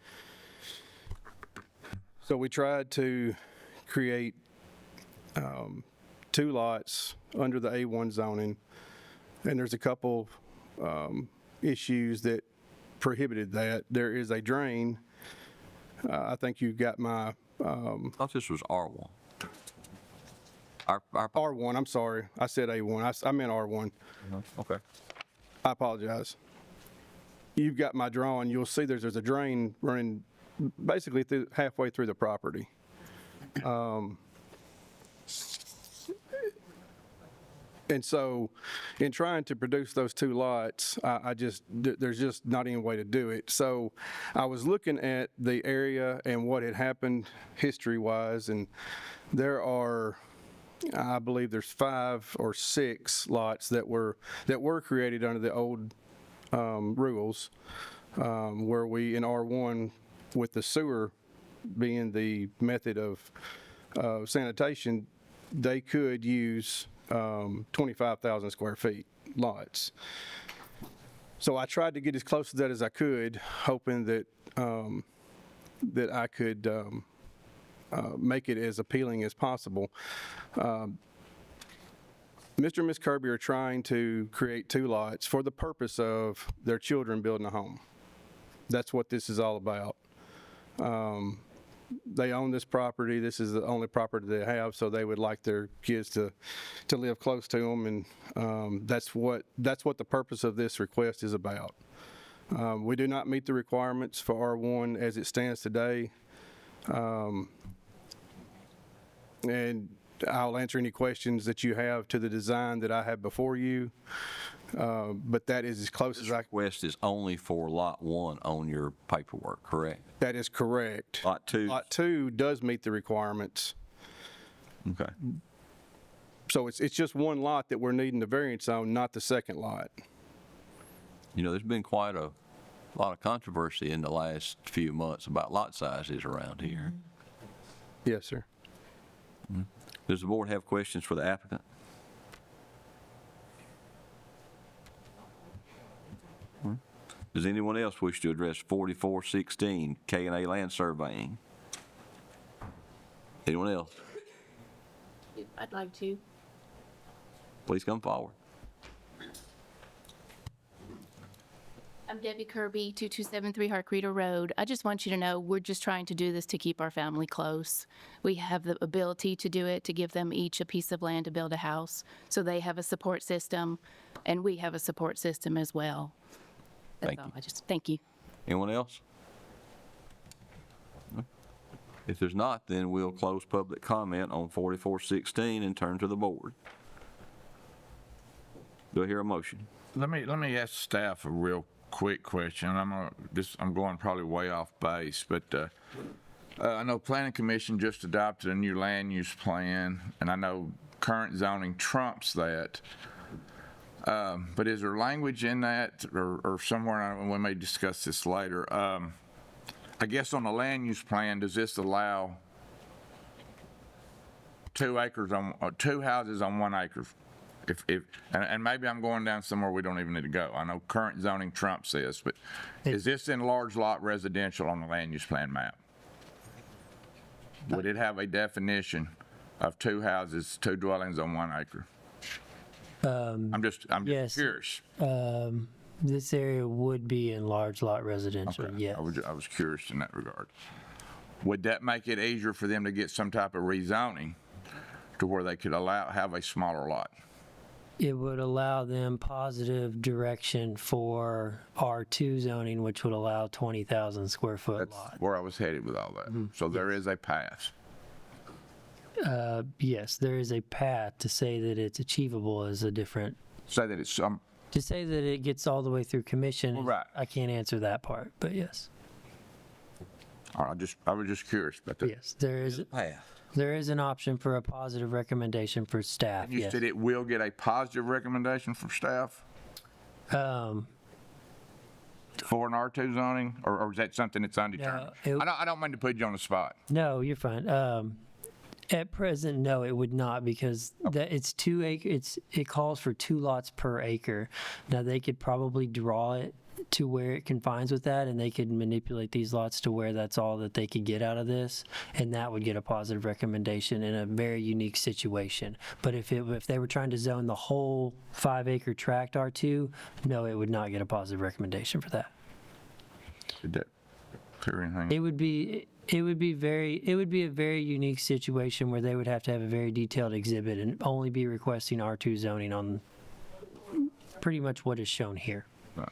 So we tried to create 2 lots under the A1 zoning, and there's a couple issues that prohibited that. There is a drain. I think you've got my. I thought this was R1. R1, I'm sorry. I said A1. I meant R1. Okay. I apologize. You've got my drawing. You'll see there's a drain running basically halfway through the property. And so in trying to produce those 2 lots, there's just not any way to do it. So I was looking at the area and what had happened history-wise, and there are, I believe there's 5 or 6 lots that were created under the old rules, where we, in R1, with the sewer being the method of sanitation, they could use 25,000 square feet lots. So I tried to get as close to that as I could, hoping that that I could make it as appealing as possible. Mr. and Ms. Kirby are trying to create 2 lots for the purpose of their children building a home. That's what this is all about. They own this property. This is the only property they have, so they would like their kids to live close to them, and that's what the purpose of this request is about. We do not meet the requirements for R1 as it stands today, and I'll answer any questions that you have to the design that I have before you, but that is as close as I. Request is only for Lot 1 on your paperwork, correct? That is correct. Lot 2? Lot 2 does meet the requirements. Okay. So it's just one lot that we're needing the variance on, not the second lot. You know, there's been quite a lot of controversy in the last few months about lot sizes around here. Yes, sir. Does the board have questions for the applicant? Does anyone else wish to address 4416 K&A Land Surveying? Anyone else? I'd like to. Please come forward. I'm Debbie Kirby, 2273 Harcredo Road. I just want you to know we're just trying to do this to keep our family close. We have the ability to do it, to give them each a piece of land to build a house, so they have a support system, and we have a support system as well. That's all. Thank you. Anyone else? If there's not, then we'll close public comment on 4416 and turn to the board. Do I hear a motion? Let me ask staff a real quick question. I'm going probably way off base, but I know Planning Commission just adopted a new land use plan, and I know current zoning trumps that. But is there language in that, or somewhere, and we may discuss this later, I guess on the land use plan, does this allow 2 acres on, 2 houses on 1 acre? And maybe I'm going down somewhere we don't even need to go. I know current zoning trumps this, but is this in large lot residential on the land use plan map? Would it have a definition of 2 houses, 2 dwellings on 1 acre? I'm just yes. curious. This area would be in large lot residential, Okay. yes. I was curious in that regard. Would that make it easier for them to get some type of rezoning to where they could have a smaller lot? It would allow them positive direction for R2 zoning, which would allow 20,000 square foot That's lot. where I was headed with all that. So there is a path. Yes, there is a path. To say that it's achievable is a different. Say that it's To say that it gets all the way through commission, Well, right. I can't answer that part, but yes. All right, I was just curious about that. Yes, there is an option for a positive recommendation for staff, And you yes. said it will get a positive recommendation from staff for an R2 zoning, or is that something that's undetermined? I don't mean to put you on the spot. No, you're fine. At present, no, it would not, because that it's 2 acres. It calls for 2 lots per acre. Now they could probably draw it to where it confines with that, and they could manipulate these lots to where that's all that they could get out of this, and that would get a positive recommendation in a very unique situation. But if they were trying to zone the whole 5 acre tract R2, no, it would not get a positive recommendation for that. Did that clear anything? It would be a very unique situation where they would have to have a very detailed exhibit and only be requesting R2 zoning on pretty much what is shown here. Right.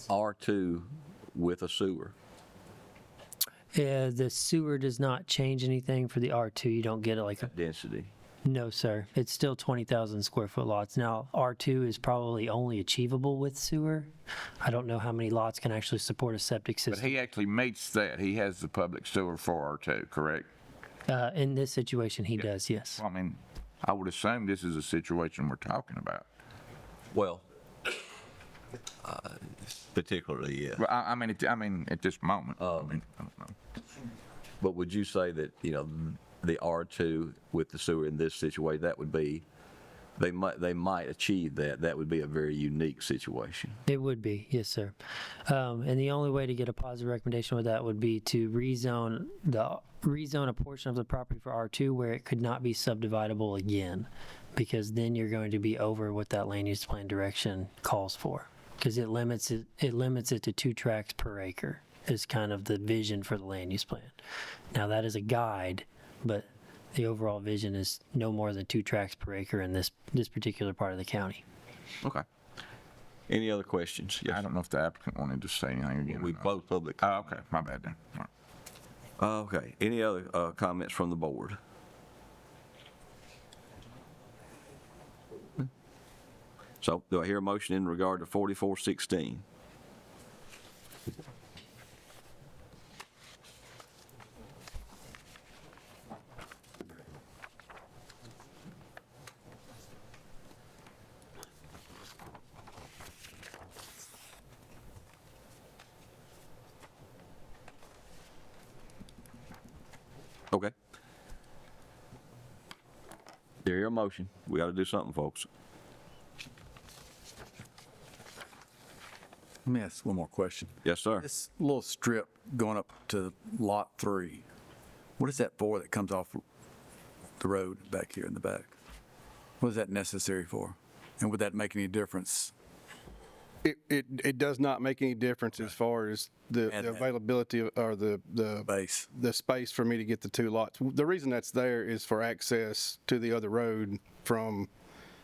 R2 with a sewer. The sewer does not change anything for the R2. You don't get it like a Density. No, sir. It's still 20,000 square foot lots. Now, R2 is probably only achievable with sewer. I don't know how many lots can actually support a septic But system. he actually meets that. He has the public sewer for R2, correct? In this situation, he does, yes. Well, I mean, I would assume this is a situation we're talking about. Well, particularly, yeah. Well, I mean, at this moment, I don't know. But would you say that, the R2 with the sewer in this situation, that would be they might achieve that. That would be a very unique situation. It would be, yes, sir. And the only way to get a positive recommendation with that would be to rezone a portion of the property for R2 where it could not be subdividable again, because then you're going to be over what that land use plan direction calls for, because it limits it to 2 tracts per acre is kind of the vision for the land use plan. Now that is a guide, but the overall vision is no more than 2 tracts per acre in this particular part of the county. Okay. Any other questions? Yes. I don't know if the applicant wanted to say anything again. We closed public. Oh, okay, my bad then. All right. Okay. Any other comments from the board? So do I hear a motion in regard to 4416? Okay. Do you hear a motion? We got to do something, folks. Let me ask one more question. Yes, sir. This little strip going up to Lot 3, what is that for that comes off the road back here in the back? What is that necessary for? And would that make any difference? It does not make any difference as far as the availability or the space for me to get the 2 lots. The reason that's there is for access to the other road from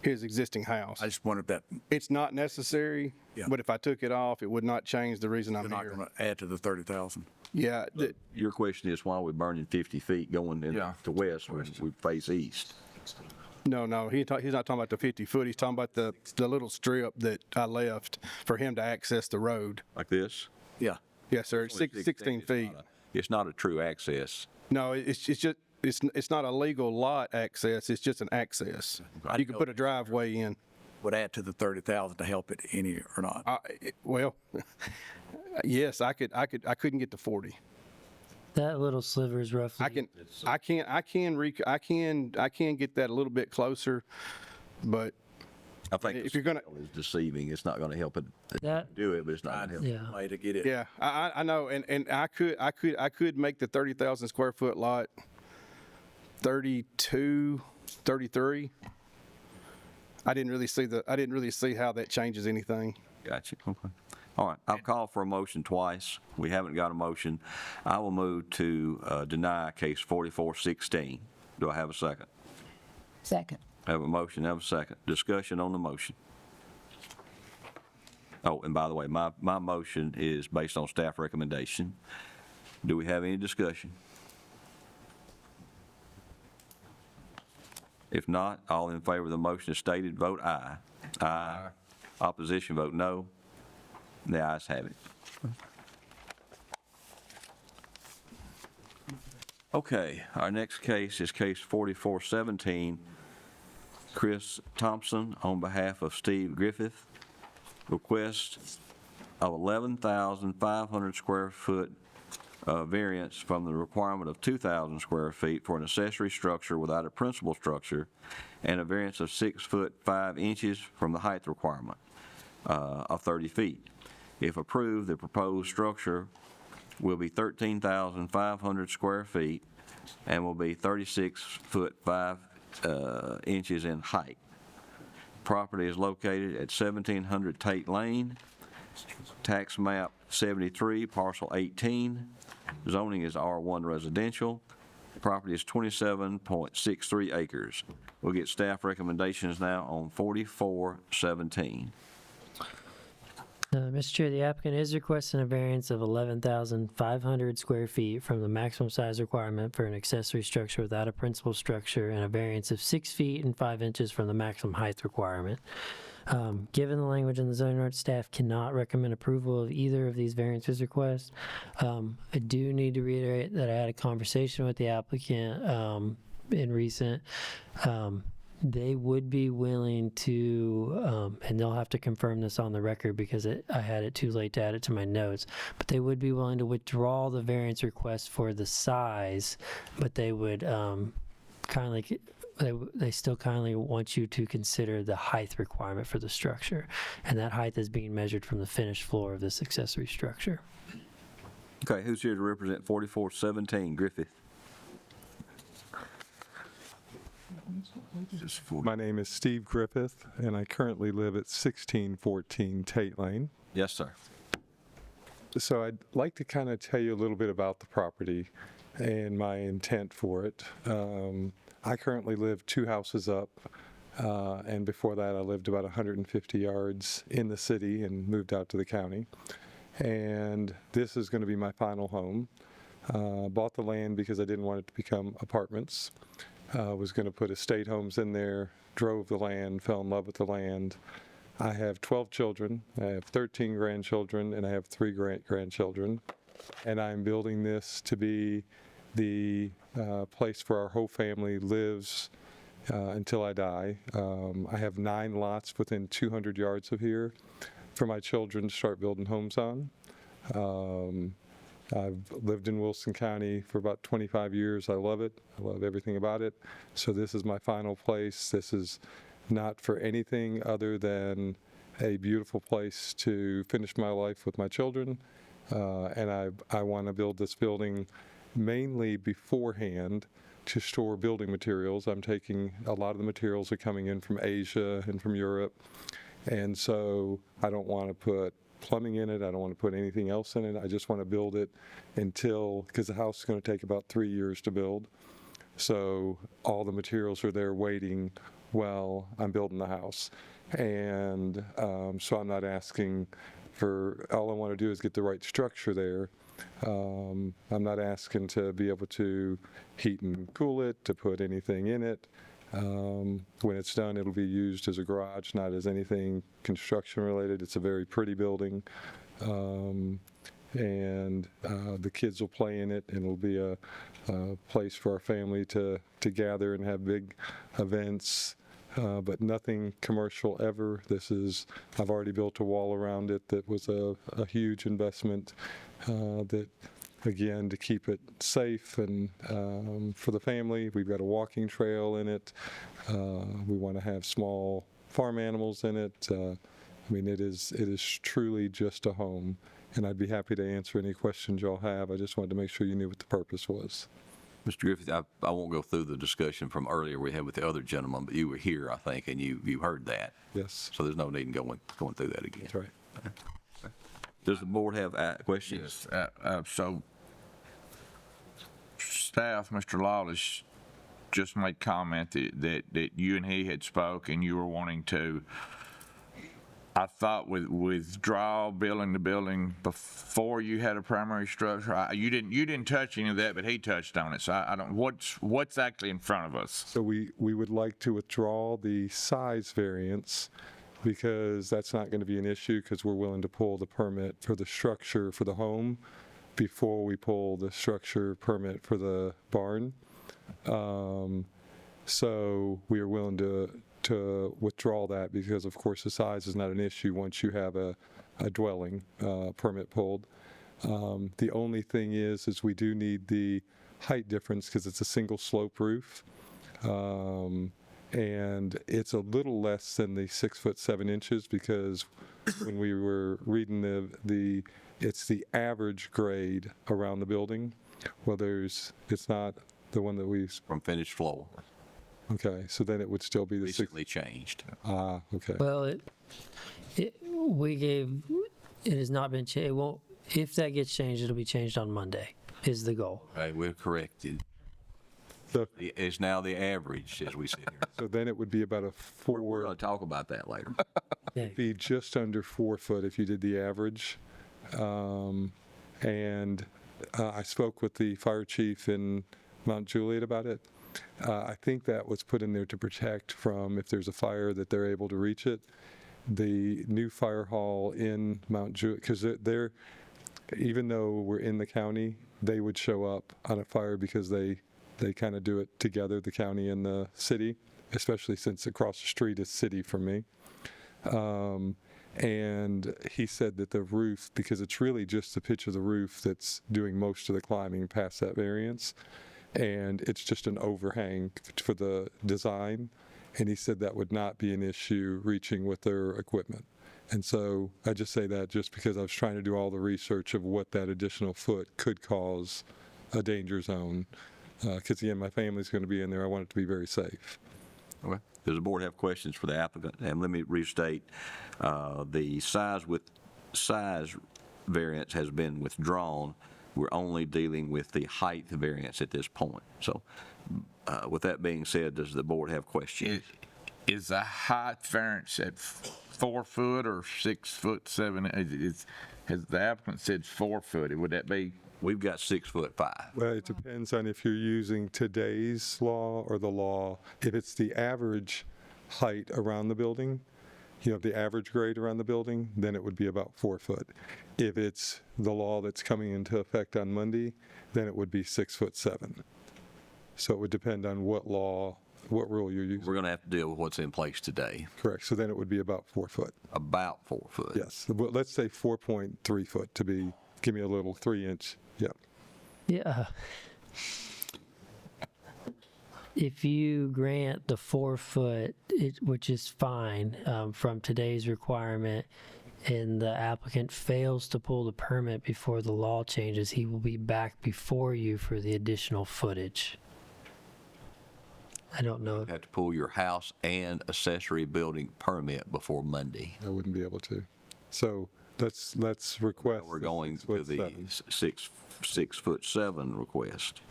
his existing house. I just wondered that. It's not necessary, but if I took it off, it would not change the reason I'm They're not here. going to add to the 30,000. Yeah. Your question is why are we burning 50 feet going to west when we face east? No, he's not talking about the 50 foot. He's talking about the little strip that I left for him to access the road. Like this? Yeah. Yes, sir. It's 16 feet. It's not a true access. No, it's just, it's not a legal lot access. It's just an access. You can put a driveway in. Would add to the 30,000 to help it any or not? Well, yes, I couldn't get to 40. That little sliver is roughly. I can get that a little bit closer, but I think if you're gonna, is deceiving. It's not going to help it That, do it, but it's not going to help. yeah. Way to get it. yeah, I know, and I could make the 30,000 square foot lot 32, 33. I didn't really see how that changes anything. Gotcha. Okay. All right. I'll call for a motion twice. We haven't got a motion. I will move to deny case 4416. Do I have a second? Second. I have a motion, I have a second. Discussion on the motion. Oh, and by the way, my motion is based on staff recommendation. Do we have any discussion? If not, all in favor of the motion as stated, vote aye. Aye. Opposition, vote no. The ayes have it. Okay, our next case is case 4417. Chris Thompson, on behalf of Steve Griffith, request of 11,500 square foot variance from the requirement of 2,000 square feet for an accessory structure without a principal structure, and a variance of 6 foot 5 inches from the height requirement of 30 feet. If approved, the proposed structure will be 13,500 square feet and will be 36 foot 5 inches in height. Property is located at 1700 Tate Lane, tax map 73, parcel 18. Zoning is R1 residential. Property is 27.63 acres. We'll get staff recommendations now on 4417. Mr. Chair, the applicant is requesting a variance of 11,500 square feet from the maximum size requirement for an accessory structure without a principal structure, and a variance of 6 feet and 5 inches from the maximum height requirement. Given the language in the zoning ordinance, staff cannot recommend approval of either of these variances requests. I do need to reiterate that I had a conversation with the applicant in recent. They would be willing to, and they'll have to confirm this on the record because I had it too late to add it to my notes, but they would be willing to withdraw the variance request for the size, but they would kindly they still kindly want you to consider the height requirement for the structure. And that height is being measured from the finished floor of this accessory structure. Okay, who's here to represent 4417 Griffith? My name is Steve Griffith, and I currently live at 1614 Tate Lane. Yes, sir. So I'd like to kind of tell you a little bit about the property and my intent for it. I currently live 2 houses up, and before that I lived about 150 yards in the city and moved out to the county. And this is going to be my final home. Bought the land because I didn't want it to become apartments. Was going to put estate homes in there, drove the land, fell in love with the land. I have 12 children, I have 13 grandchildren, and I have 3 great-grandchildren. And I'm building this to be the place where our whole family lives until I die. I have 9 lots within 200 yards of here for my children to start building homes on. I've lived in Wilson County for about 25 years. I love it. I love everything about it. So this is my final place. This is not for anything other than a beautiful place to finish my life with my children. And I want to build this building mainly beforehand to store building materials. I'm taking a lot of the materials are coming in from Asia and from Europe. And so I don't want to put plumbing in it. I don't want to put anything else in it. I just want to build it because the house is going to take about 3 years to build. So all the materials are there waiting while I'm building the house. And so I'm not asking for, all I want to do is get the right structure there. I'm not asking to be able to heat and cool it, to put anything in it. When it's done, it'll be used as a garage, not as anything construction related. It's a very pretty building. And the kids will play in it, and it'll be a place for our family to gather and have big events, but nothing commercial ever. I've already built a wall around it that was a huge investment that, again, to keep it safe and for the family. We've got a walking trail in it. We want to have small farm animals in it. I mean, it is truly just a home, and I'd be happy to answer any questions y'all have. I just wanted to make sure you knew what the purpose was. Mr. Griffith, I won't go through the discussion from earlier we had with the other gentleman, but you were here, I think, and you heard that. Yes. So there's no need in going through that again. That's right. Does the board have questions? Yes, so staff, Mr. Lawless just made comment that you and he had spoke and you were wanting to, I thought, withdraw building the building before you had a primary structure. You didn't touch any of that, but he touched on it. So I don't. What's actually in front of us? So we would like to withdraw the size variance because that's not going to be an issue because we're willing to pull the permit for the structure for the home before we pull the structure permit for the barn. So we are willing to withdraw that because, of course, the size is not an issue once you have a dwelling permit pulled. The only thing is we do need the height difference because it's a single slope roof. And it's a little less than the 6 foot 7 inches because when we were reading it's the average grade around the building. Well, it's not the one that from finished floor. Okay, so then it would still be the recently changed. Okay. Well, it has not been changed. It won't. If that gets changed, it'll be changed on Monday. Is the goal? Okay, we're corrected. It's now the average as we sit here. So then it would be about a 4. We're going to talk about that later. It'd be just under 4 foot if you did the average. And I spoke with the fire chief in Mount Juliet about it. I think that was put in there to protect from if there's a fire that they're able to reach it. The new fire hall in Mount Juliet, because they're, even though we're in the county, they would show up on a fire because they kind of do it together, the county and the city, especially since across the street is city for me. And he said that the roof, because it's really just the pitch of the roof that's doing most of the climbing past that variance, and it's just an overhang for the design. And he said that would not be an issue reaching with their equipment. And so I just say that just because I was trying to do all the research of what that additional foot could cause a danger zone. Because again, my family's going to be in there. I want it to be very safe. Okay. Does the board have questions for the applicant? And let me restate, the size variance has been withdrawn. We're only dealing with the height variance at this point. So with that being said, does the board have questions? Is the height variance at 4 foot or 6'7"? Has the applicant said 4 foot? Would that be? We've got 6'5". Well, it depends on if you're using today's law or the law. If it's the average height around the building, the average grade around the building, then it would be about 4 foot. If it's the law that's coming into effect on Monday, then it would be 6'7". So it would depend on what law, what rule you're using. We're going to have to deal with what's in place today. Correct. So then it would be about 4 foot. About 4 foot. Yes. Well, let's say 4.3 foot to be, give me a little 3-inch. Yep. Yeah. If you grant the 4 foot, which is fine from today's requirement, and the applicant fails to pull the permit before the law changes, he will be back before you for the additional footage. I don't know. You have to pull your house and accessory building permit before Monday. I wouldn't be able to. So let's request. We're going to the 6'7" request.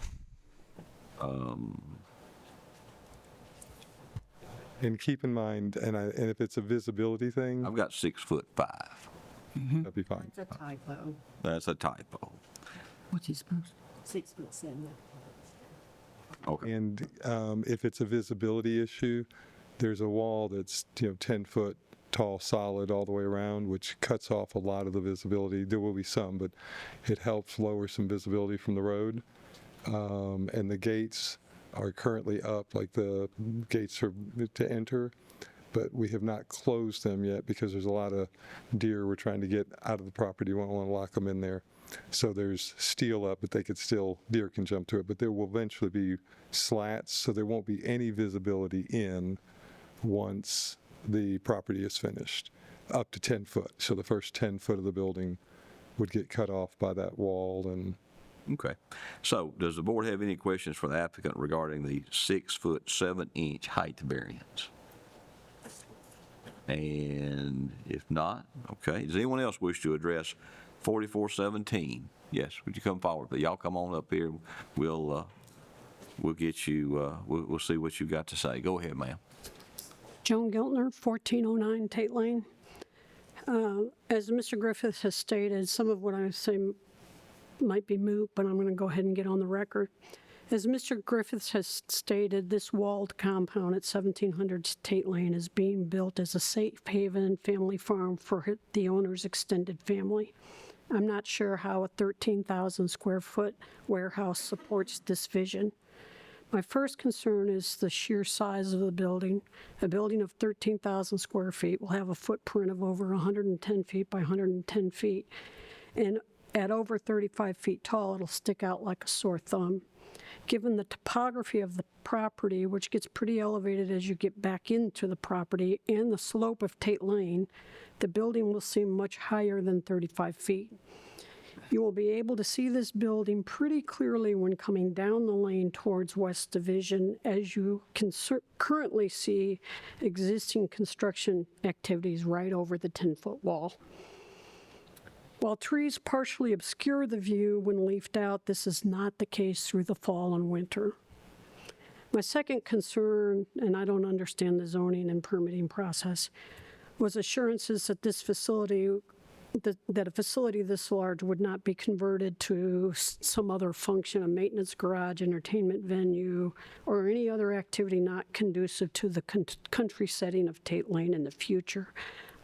And keep in mind, and if it's a visibility thing, I've got 6'5". that'd be fine. That's a typo. That's a typo. What's he supposed? 6'7". Okay. And if it's a visibility issue, there's a wall that's 10 foot tall, solid all the way around, which cuts off a lot of the visibility. There will be some, but it helps lower some visibility from the road. And the gates are currently up, like the gates are to enter, but we have not closed them yet because there's a lot of deer we're trying to get out of the property. We don't want to lock them in there. So there's steel up, but deer can jump to it. But there will eventually be slats, so there won't be any visibility in once the property is finished, up to 10 foot. So the first 10 foot of the building would get cut off by that wall. And Okay. So does the board have any questions for the applicant regarding the 6'7" height variance? And if not, okay. Does anyone else wish to address 4417? Yes, would you come forward? But y'all come on up here. We'll get you, we'll see what you got to say. Go ahead, ma'am. Joan Giltner, 1409 Tate Lane. As Mr. Griffith has stated, some of what I say might be moot, but I'm going to go ahead and get on the record. As Mr. Griffiths has stated, this walled compound at 1700 Tate Lane is being built as a safe haven family farm for the owner's extended family. I'm not sure how a 13,000 square foot warehouse supports this vision. My first concern is the sheer size of the building. A building of 13,000 square feet will have a footprint of over 110 feet by 110 feet. And at over 35 feet tall, it'll stick out like a sore thumb. Given the topography of the property, which gets pretty elevated as you get back into the property, and the slope of Tate Lane, the building will seem much higher than 35 feet. You will be able to see this building pretty clearly when coming down the lane towards West Division, as you can currently see existing construction activities right over the 10-foot wall. While trees partially obscure the view when leafed out, this is not the case through the fall and winter. My second concern, and I don't understand the zoning and permitting process, was assurances that this facility, that a facility this large would not be converted to some other function, a maintenance garage, entertainment venue, or any other activity not conducive to the country setting of Tate Lane in the future.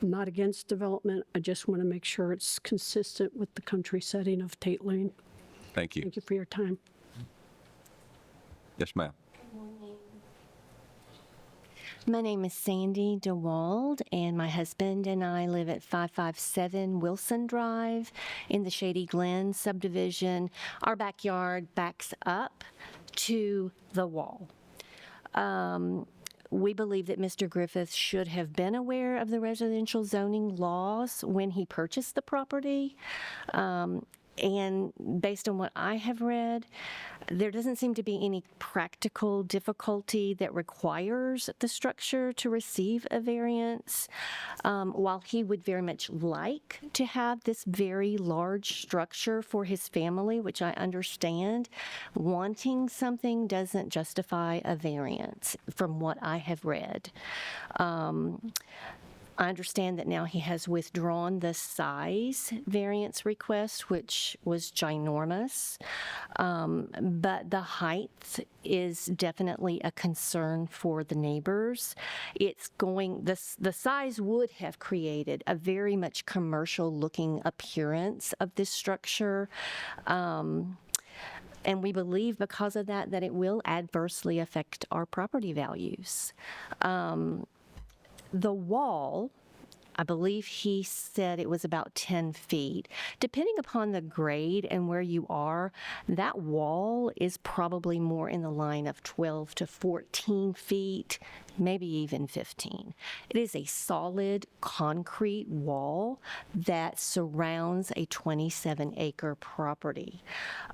I'm not against development. I just want to make sure it's consistent with the country setting of Tate Lane. Thank you. Thank you for your time. Yes, ma'am. My name is Sandy DeWald, and my husband and I live at 557 Wilson Drive in the Shady Glen subdivision. Our backyard backs up to the wall. We believe that Mr. Griffith should have been aware of the residential zoning laws when he purchased the property. And based on what I have read, there doesn't seem to be any practical difficulty that requires the structure to receive a variance. While he would very much like to have this very large structure for his family, which I understand, wanting something doesn't justify a variance from what I have read. I understand that now he has withdrawn the size variance request, which was ginormous, but the height is definitely a concern for the neighbors. The size would have created a very much commercial-looking appearance of this structure. And we believe because of that it will adversely affect our property values. The wall, I believe he said it was about 10 feet. Depending upon the grade and where you are, that wall is probably more in the line of 12 to 14 feet, maybe even 15. It is a solid concrete wall that surrounds a 27-acre property.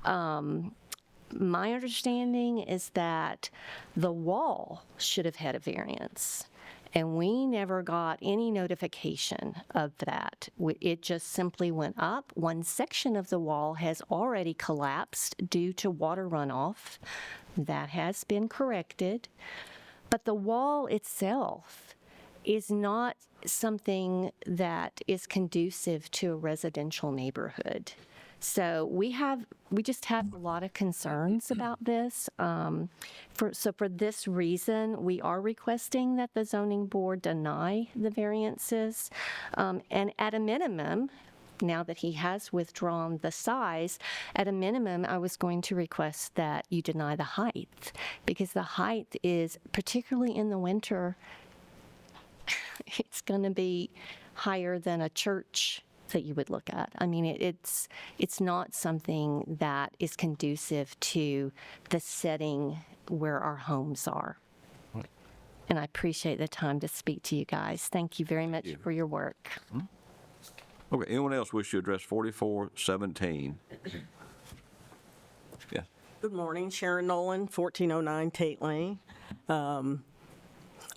My understanding is that the wall should have had a variance. And we never got any notification of that. It just simply went up. One section of the wall has already collapsed due to water runoff. That has been corrected. But the wall itself is not something that is conducive to a residential neighborhood. So we just have a lot of concerns about this. So for this reason, we are requesting that the zoning board deny the variances. And at a minimum, now that he has withdrawn the size, at a minimum, I was going to request that you deny the height, because the height is, particularly in the winter, it's going to be higher than a church that you would look at. I mean, it's not something that is conducive to the setting where our homes are. And I appreciate the time to speak to you guys. Thank you very much for your work. Okay, anyone else wish to address 4417? Yeah. Good morning, Sharon Nolan, 1409 Tate Lane. I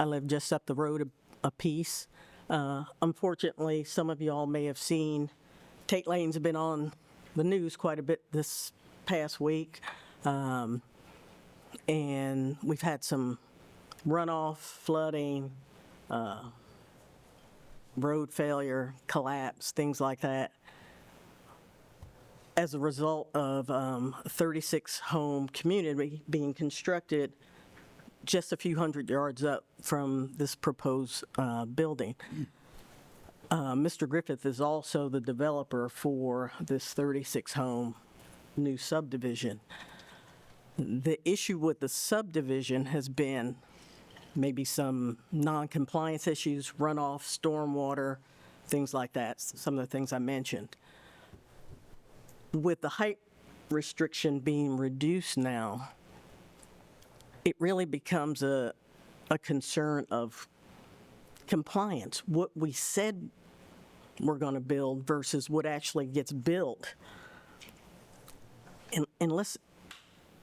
live just up the road a piece. Unfortunately, some of y'all may have seen Tate Lane's been on the news quite a bit this past week. And we've had some runoff, flooding, road failure, collapse, things like that, as a result of a 36-home community being constructed just a few hundred yards up from this proposed building. Mr. Griffith is also the developer for this 36-home new subdivision. The issue with the subdivision has been maybe some non-compliance issues, runoff, stormwater, things like that, some of the things I mentioned. With the height restriction being reduced now, it really becomes a concern of compliance, what we said we're going to build versus what actually gets built. And unless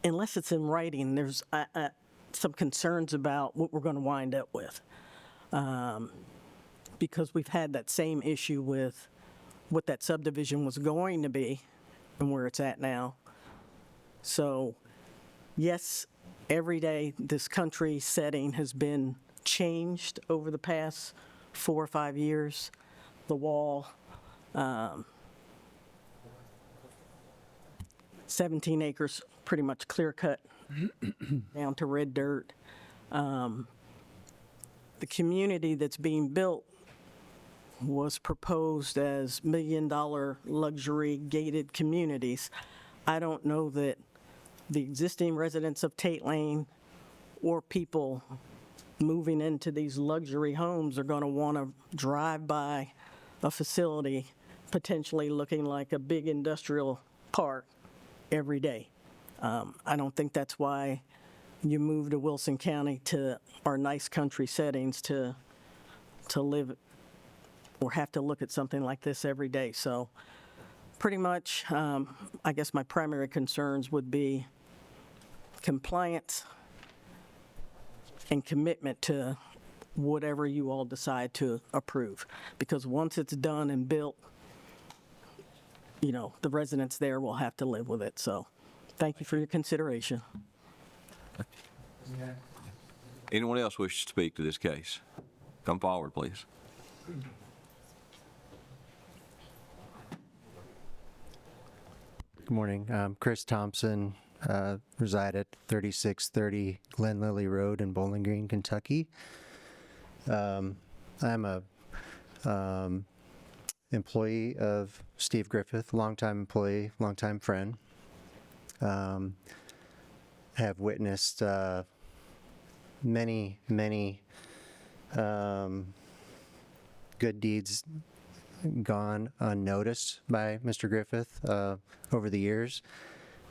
it's in writing, there's some concerns about what we're going to wind up with. Because we've had that same issue with what that subdivision was going to be and where it's at now. So, yes, every day this country setting has been changed over the past 4 or 5 years. The wall, 17 acres, pretty much clear cut down to red dirt. The community that's being built was proposed as $1 million luxury gated communities. I don't know that the existing residents of Tate Lane or people moving into these luxury homes are going to want to drive by a facility potentially looking like a big industrial park every day. I don't think that's why you move to Wilson County to our nice country settings to live or have to look at something like this every day. So pretty much, I guess my primary concerns would be compliance and commitment to whatever you all decide to approve. Because once it's done and built, the residents there will have to live with it. So thank you for your consideration. Anyone else wish to speak to this case? Come forward, please. Good morning. I'm Chris Thompson, reside at 3630 Glen Lily Road in Bowling Green, Kentucky. I'm a employee of Steve Griffith, longtime employee, longtime friend. Have witnessed many good deeds gone unnoticed by Mr. Griffith over the years.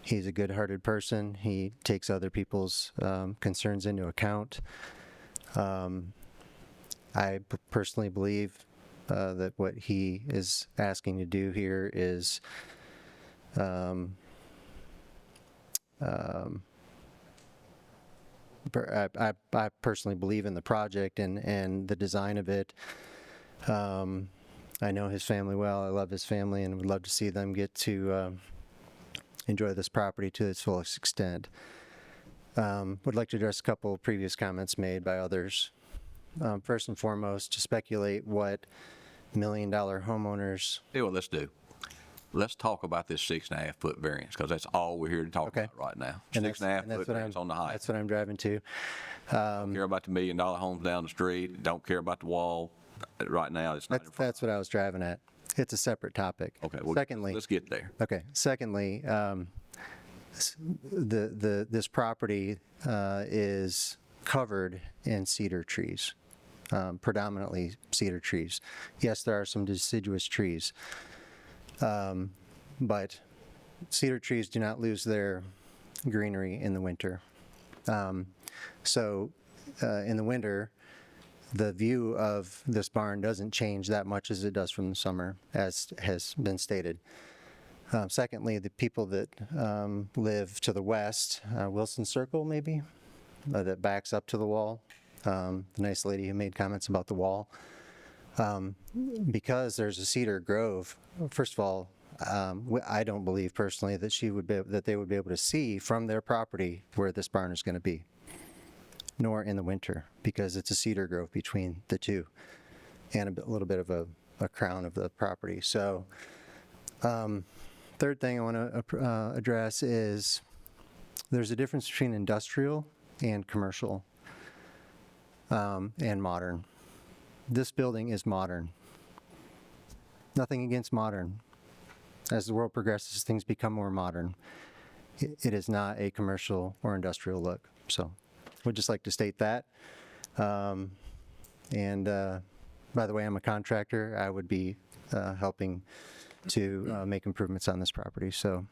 He's a good-hearted person. He takes other people's concerns into account. I personally believe that what he is asking to do here is I personally believe in the project and the design of it. I know his family well. I love his family and would love to see them get to enjoy this property to its fullest extent. Would like to address a couple of previous comments made by others. First and foremost, to speculate what $1 million homeowners. Here's what let's do. Let's talk about this 6.5 foot variance, because that's all we're here to talk about right now. And 6.5 foot variance on the height. That's what I'm driving to. Don't care about the $1 million homes down the street. Don't care about the wall. Right now, it's not. That's what I was driving at. It's a separate topic. Okay. Well, secondly, let's get there. Okay. Secondly, this property is covered in cedar trees, predominantly cedar trees. Yes, there are some deciduous trees, but cedar trees do not lose their greenery in the winter. So in the winter, the view of this barn doesn't change that much as it does from the summer, as has been stated. Secondly, the people that live to the west, Wilson Circle maybe, that backs up to the wall, the nice lady who made comments about the wall, because there's a cedar grove. First of all, I don't believe personally that they would be able to see from their property where this barn is going to be, nor in the winter, because it's a cedar grove between the two and a little bit of a crown of the property. So third thing I want to address is there's a difference between industrial and commercial and modern. This building is modern. Nothing against modern. As the world progresses, things become more modern. It is not a commercial or industrial look. So would just like to state that. And by the way, I'm a contractor. I would be helping to make improvements on this property. So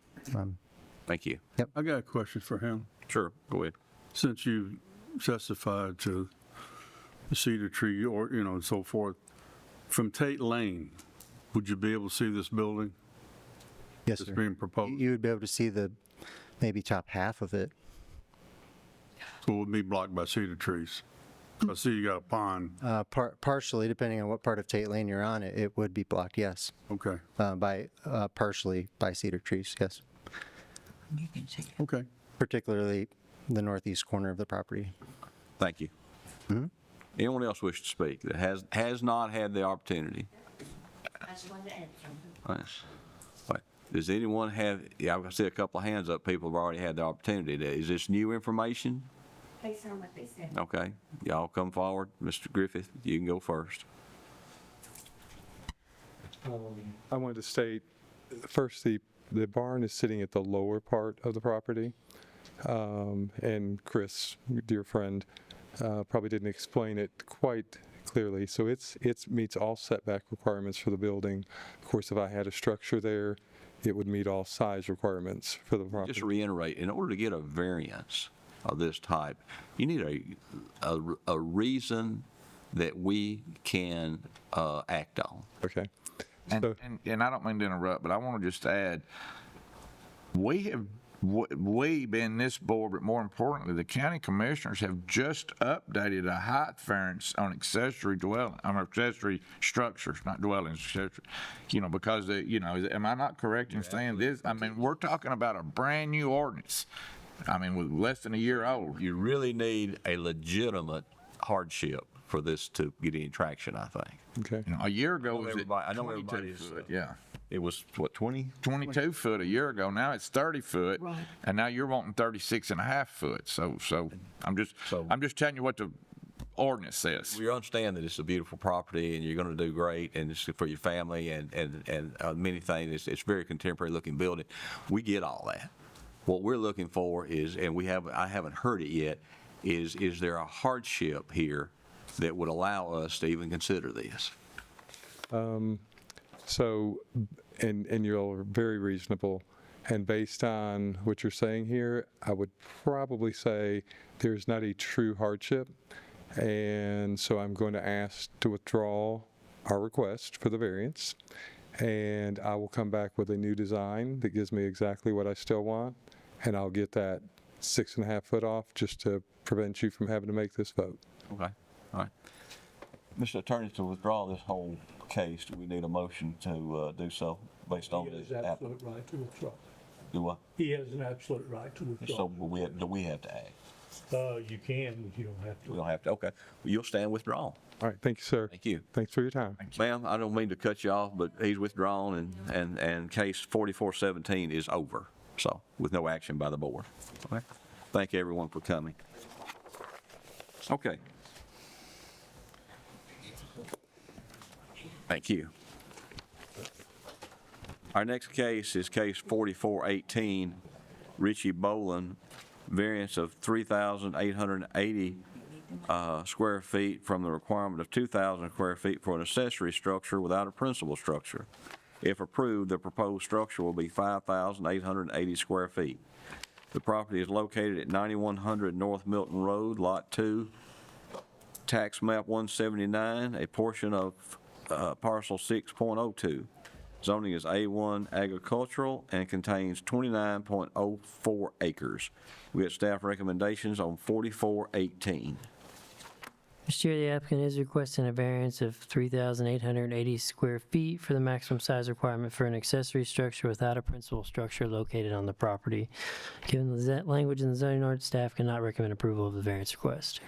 thank you. Yep. I got a question for him. Sure, go ahead. Since you testified to the cedar tree or, and so forth, from Tate Lane, would you be able to see this building? Yes, that's sir. being proposed? You would be able to see the maybe top half of it. So it would be blocked by cedar trees. I see you got a pond. Partially, depending on what part of Tate Lane you're on, it would be blocked, yes. Okay. Partially by cedar trees, yes. You can see. Okay. Particularly the northeast corner of the property. Thank you. Anyone else wish to speak that has not had the opportunity? I just wanted to answer. Right. Right. Does anyone have, I see a couple of hands up, people have already had the opportunity. Is this new information? Based on what they said. Okay, y'all come forward. Mr. Griffith, you can go first. I wanted to state, first, the barn is sitting at the lower part of the property. And Chris, dear friend, probably didn't explain it quite clearly. So it meets all setback requirements for the building. Of course, if I had a structure there, it would meet all size requirements for the property. Just reiterate, in order to get a variance of this type, you need a reason that we can act on. Okay. And I don't mean to interrupt, but I want to just add, we being this board, but more importantly, the county commissioners have just updated a height variance on accessory structures, not dwellings, accessory, because, am I not correct in saying this? I mean, we're talking about a brand-new ordinance. I mean, with less than a year old. You really need a legitimate hardship for this to get any traction, I think. Okay. A year ago, it was I know 22 everybody's, foot, yeah. It was, what, 20? 22 foot a year ago. Now it's 30 foot. Right. And now you're wanting 36 and a half foot. So I'm just telling you what the ordinance says. We understand that it's a beautiful property and you're going to do great and it's for your family and many things. It's very contemporary looking building. We get all that. What we're looking for is, and I haven't heard it yet, is there a hardship here that would allow us to even consider this? So, and you're very reasonable, and based on what you're saying here, I would probably say there's not a true hardship, and so I'm going to ask to withdraw our request for the variance, and I will come back with a new design that gives me exactly what I still want, and I'll get that 6.5 foot off just to prevent you from having to make this vote. Okay, all right. Mr. Attorney, to withdraw this whole case, do we need a motion to do so based on He has the absolute right to withdraw. Do what? He has an absolute right to withdraw. So do we have to act? You can, but you don't have to. We don't have to, okay. Well, you'll stand withdrawn. All right, thank you, sir. Thank you. Thanks for your time. Ma'am, I don't mean to cut you off, but he's withdrawn and case 4417 is over, so with no action by the board. Okay. Thank you, everyone, for coming. Okay. Thank you. Our next case is case 4418, Richie Boland, variance of 3,880 square feet from the requirement of 2,000 square feet for an accessory structure without a principal structure. If approved, the proposed structure will be 5,880 square feet. The property is located at 9100 North Milton Road, Lot 2, Tax Map 179, a portion of Parcel 6.02. Zoning is A1 agricultural and contains 29.04 acres. We have staff recommendations on 4418. Mr. Chair, the applicant is requesting a variance of 3,880 square feet for the maximum size requirement for an accessory structure without a principal structure located on the property. Given the language in the zoning ordinance, staff cannot recommend approval of the variance request.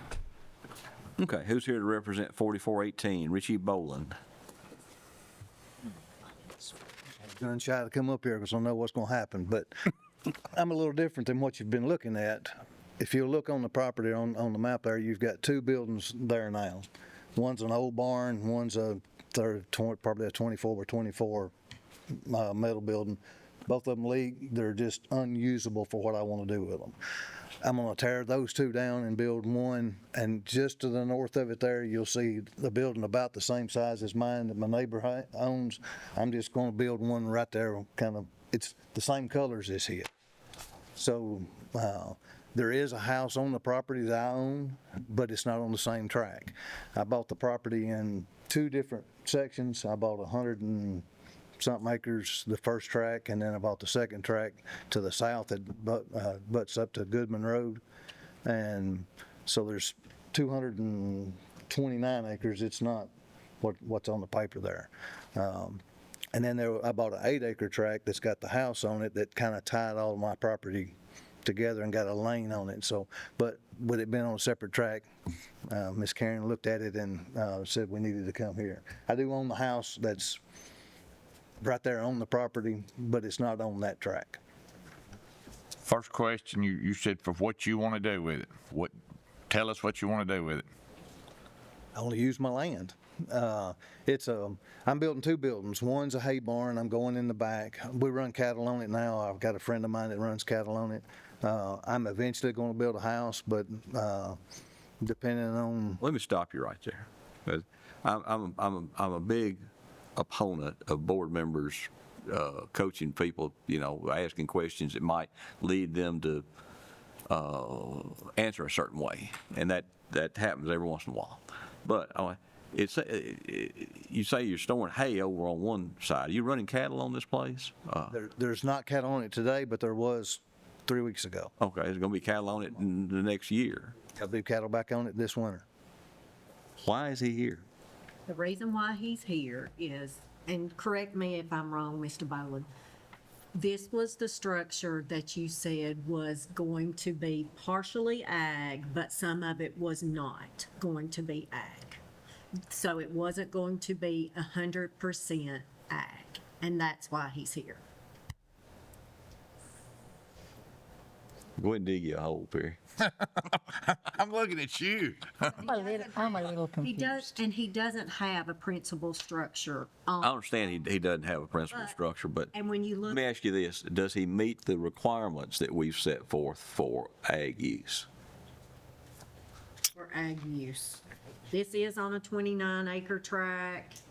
Okay, who's here to represent 4418? Richie Boland. Gun shy to come up here because I know what's going to happen, but I'm a little different than what you've been looking at. If you look on the property on the map there, you've got two buildings there now. One's an old barn, one's probably a 24 by 24 metal building. Both of them leak. They're just unusable for what I want to do with them. I'm going to tear those two down and build one, and just to the north of it there, you'll see the building about the same size as mine that my neighbor owns. I'm just going to build one right there, it's the same colors as his. So there is a house on the property that I own, but it's not on the same track. I bought the property in two different sections. I bought 100 and something acres, the first track, and then I bought the second track to the south that butts up to Goodman Road. And so there's 229 acres. It's not what's on the paper there. And then I bought an 8-acre tract that's got the house on it that kind of tied all my property together and got a lane on it. So, but with it being on a separate track, Miss Karen looked at it and said we needed to come here. I do own the house that's right there on the property, but it's not on that track. First question, you said for what you want to do with it. Tell us what you want to do with it. I only use my land. I'm building two buildings. One's a hay barn. I'm going in the back. We run cattle on it now. I've got a friend of mine that runs cattle on it. I'm eventually going to build a house, but depending on. Let me stop you right there. I'm a big opponent of board members coaching people, asking questions that might lead them to answer a certain way, and that happens every once in a while. But you say you're storing hay over on one side. Are you running cattle on this place? There's not cattle on it today, but there was 3 weeks ago. Okay, there's going to be cattle on it in the next year. There'll be cattle back on it this winter. Why is he here? The reason why he's here is, and correct me if I'm wrong, Mr. Boland, this was the structure that you said was going to be partially ag, but some of it was not going to be ag. So it wasn't going to be 100% ag, and that's why he's here. Go ahead and dig you a hole, Perry. I'm looking at you. I'm a little confused. He doesn't have a principal structure I on. understand he doesn't have a principal structure, but And when you let look me ask you this. Does he meet the requirements that we've set forth for ag use? for ag use, this is on a 29-acre tract.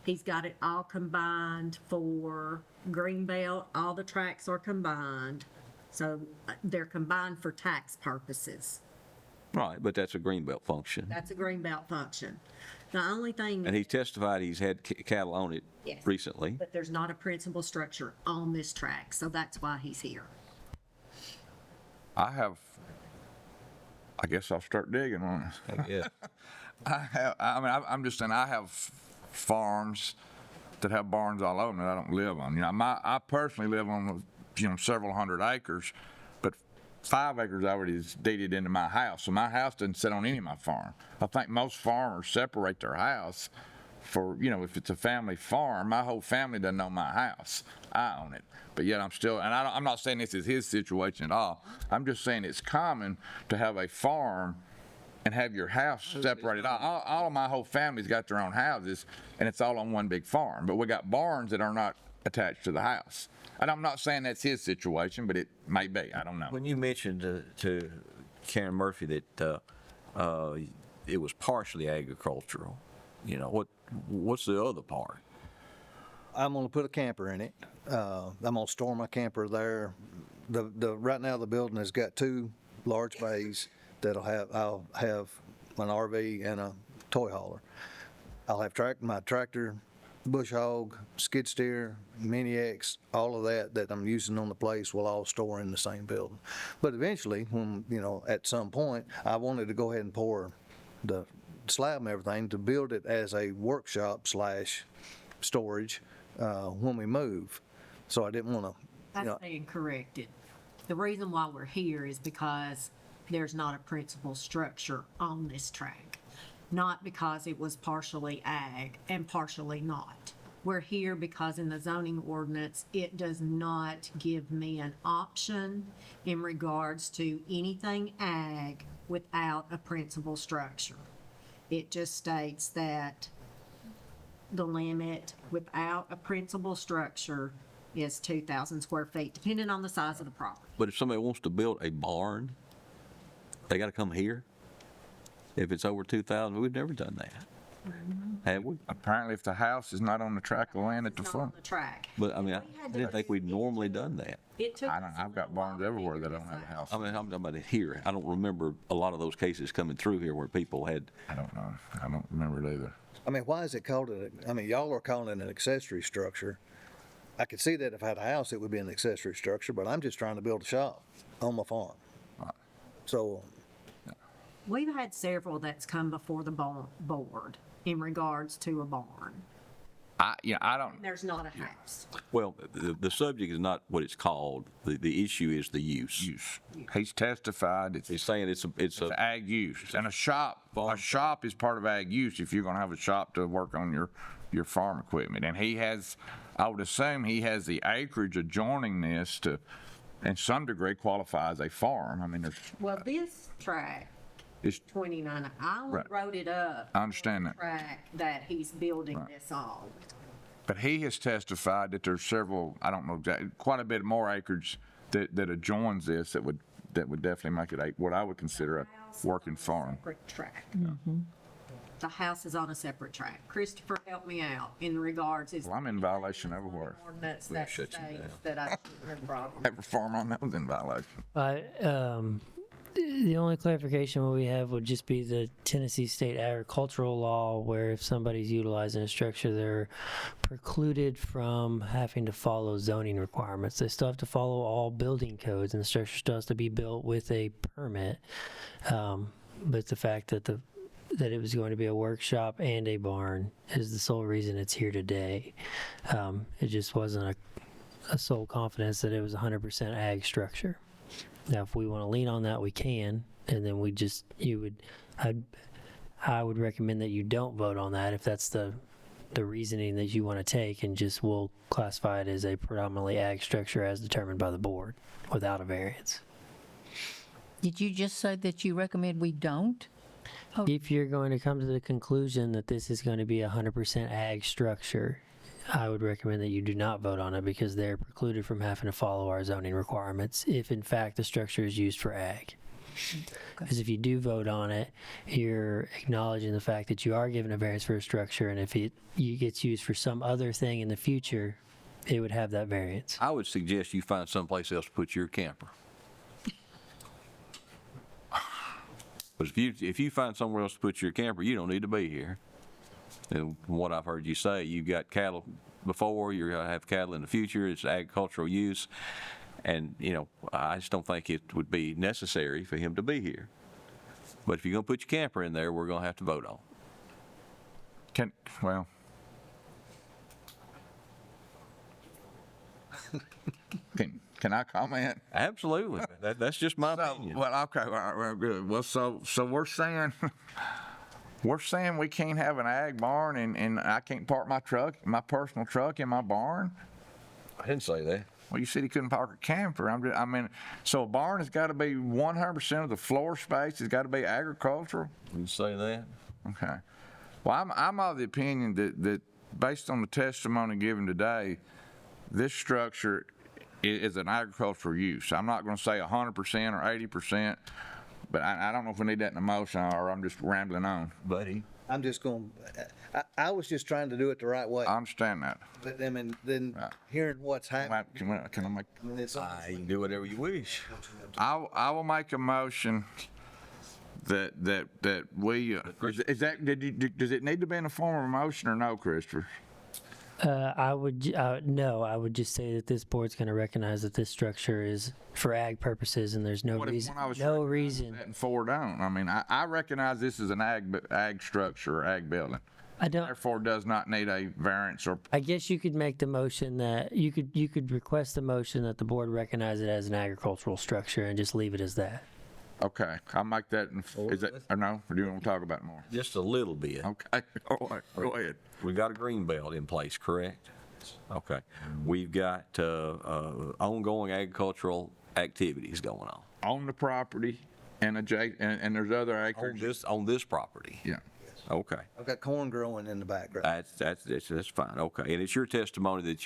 He's got it all combined for Greenbelt. All the tracts are combined. So they're combined for tax purposes. Right, but that's a greenbelt function. That's a Greenbelt function. The only thing. And he testified he's had cattle on it Yes. recently. But there's not a principal structure on this tract, so that's why he's here. I guess I'll start digging on it. Yeah. I'm just saying, I have farms that have barns all over them that I don't live on. I personally live on, several hundred acres, but 5 acres already is deeded into my house. So my house doesn't sit on any of my farm. I think most farmers separate their house for, if it's a family farm, my whole family doesn't own my house. I own it. But yet I'm not saying this is his situation at all. I'm just saying it's common to have a farm and have your house separated. All of my whole family's got their own houses, and it's all on one big farm. But we got barns that are not attached to the house. And I'm not saying that's his situation, but it may be. I don't know. When you mentioned to Karen Murphy that it was partially agricultural, what's the other part? I'm gonna put a camper in it. I'm gonna store my camper there. Right now the building has got 2 large bays I'll have an RV and a toy hauler. I'll have my tractor, bush hog, skid steer, mini X, all of that I'm using on the place will all store in the same building. But eventually, when, at some point, I wanted to go ahead and pour the slab and everything to build it as a workshop / storage when we move. So I didn't want to. That's being corrected. The reason why we're here is because there's not a principal structure on this tract, not because it was partially ag and partially not. We're here because in the zoning ordinance, it does not give me an option in regards to anything ag without a principal structure. It just states that the limit without a principal structure is 2,000 square feet, depending on the size of the property. But if somebody wants to build a barn, they got to come here? If it's over 2,000, we've never done that. Have we? Apparently, if the house is not on the tract of land at the Not front. on the track. But I didn't think we'd normally done that. It took I've got barns everywhere that don't have a house. I'm talking about it here. I don't remember a lot of those cases coming through here where people had. I don't know. I don't remember it either. Why is it called y'all are calling it an accessory structure. I could see that if I had a house, it would be an accessory structure, but I'm just trying to build a shop on my farm. So. We've had several that's come before the board in regards to a barn. I don't. There's not a house. Well, the subject is not what it's called. The issue is the use. He's testified. He's saying it's a ag use, and a shop is part of ag use if you're going to have a shop to work on your farm equipment. And he has, I would assume, he has the acreage adjoining this to, in some degree, qualify as a farm. Well, this tract is 29. I only wrote it up. I understand that. Tract that he's building this on. But he has testified that there's several, I don't know exactly, quite a bit more acreage that adjoins this that would definitely make it what I would consider a working farm. Tract. the house is on a separate track. Christopher, help me out in regards, is Well, I'm in violation everywhere. ordinance that states that I shouldn't have brought. Every farm I know is in violation. The only clarification we have would just be the Tennessee State Agricultural Law, where if somebody's utilizing a structure, they're precluded from having to follow zoning requirements. They still have to follow all building codes, and the structure still has to be built with a permit. But the fact that that it was going to be a workshop and a barn is the sole reason it's here today. It just wasn't a sole confidence that it was 100% ag structure. Now, if we want to lean on that, we can, and then I would recommend that you don't vote on that if that's the reasoning that you want to take, and just we'll classify it as a predominantly ag structure as determined by the board without a variance. Did you just say that you recommend we don't? If you're going to come to the conclusion that this is going to be 100% ag structure, I would recommend that you do not vote on it, because they're precluded from having to follow our zoning requirements if in fact the structure is used for ag. Because if you do vote on it, you're acknowledging the fact that you are given a variance for a structure, and if it gets used for some other thing in the future, it would have that variance. I would suggest you find someplace else to put your camper. Because if you find somewhere else to put your camper, you don't need to be here. And from what I've heard you say, you've got cattle before, you're going to have cattle in the future, it's agricultural use. And, I just don't think it would be necessary for him to be here. But if you're going to put your camper in there, we're going to have to vote on it. Can I comment? Absolutely. That's just my opinion. Well, okay, all right, well, good. Well, so we're saying we can't have an ag barn, and I can't park my personal truck in my barn? I didn't say that. Well, you said he couldn't park a camper. So a barn has got to be 100% of the floor space. It's got to be agricultural. You didn't say that. Okay. Well, I'm of the opinion that based on the testimony given today, this structure is an agricultural use. I'm not going to say 100% or 80%, but I don't know if we need that in the motion, or I'm just rambling on. Buddy. I'm just going, I was just trying to do it the right way. I understand that. But then hearing what's happening. Can I make? You can do whatever you wish. I will make a motion that we, does it need to be in the form of a motion or no, Christopher? I would just say that this board's going to recognize that this structure is for ag purposes, and there's no reason. And four don't. I recognize this is an ag structure or ag building. Therefore, does not need a variance or. I guess you could make the motion that you could request the motion that the board recognize it as an agricultural structure and just leave it as that. Okay, I'll make that. Is that or no? Or do you want to talk about it more? Just a little bit. Okay. All right. Go ahead. We got a green belt in place, correct? Okay. We've got ongoing agricultural activities going on the property, and there's other acres on this property. Yeah. Okay. I've got corn growing in the background. That's fine. Okay. And it's your testimony that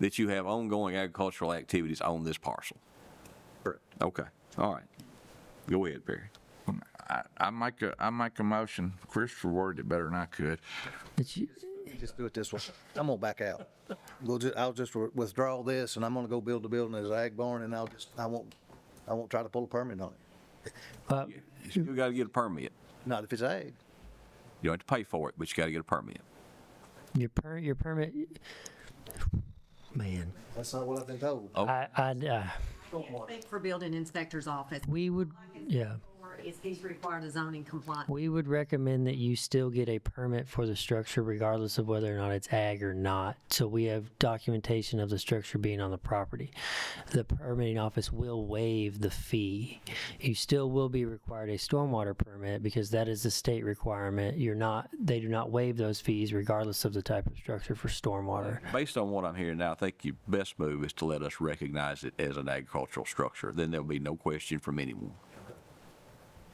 that you have ongoing agricultural activities on this parcel. Correct. Okay. All right. Go ahead, Perry. I make a motion. Christopher worded it better than I could. Just do it this way. I'm gonna back out. I'll just withdraw this, and I'm gonna go build the building as an ag barn, and I won't try to pull a permit on it. You still got to get a permit. Not if it's ag. You don't have to pay for it, but you got to get a permit. Your permit, man. That's not what I've been told. Speak for building inspector's office. We would, yeah. He's required a zoning compliant. We would recommend that you still get a permit for the structure regardless of whether or not it's ag or not. So we have documentation of the structure being on the property. The permitting office will waive the fee. You still will be required a stormwater permit because that is a state requirement. They do not waive those fees regardless of the type of structure for stormwater. Based on what I'm hearing now, I think your best move is to let us recognize it as an agricultural structure. Then there'll be no question from anyone.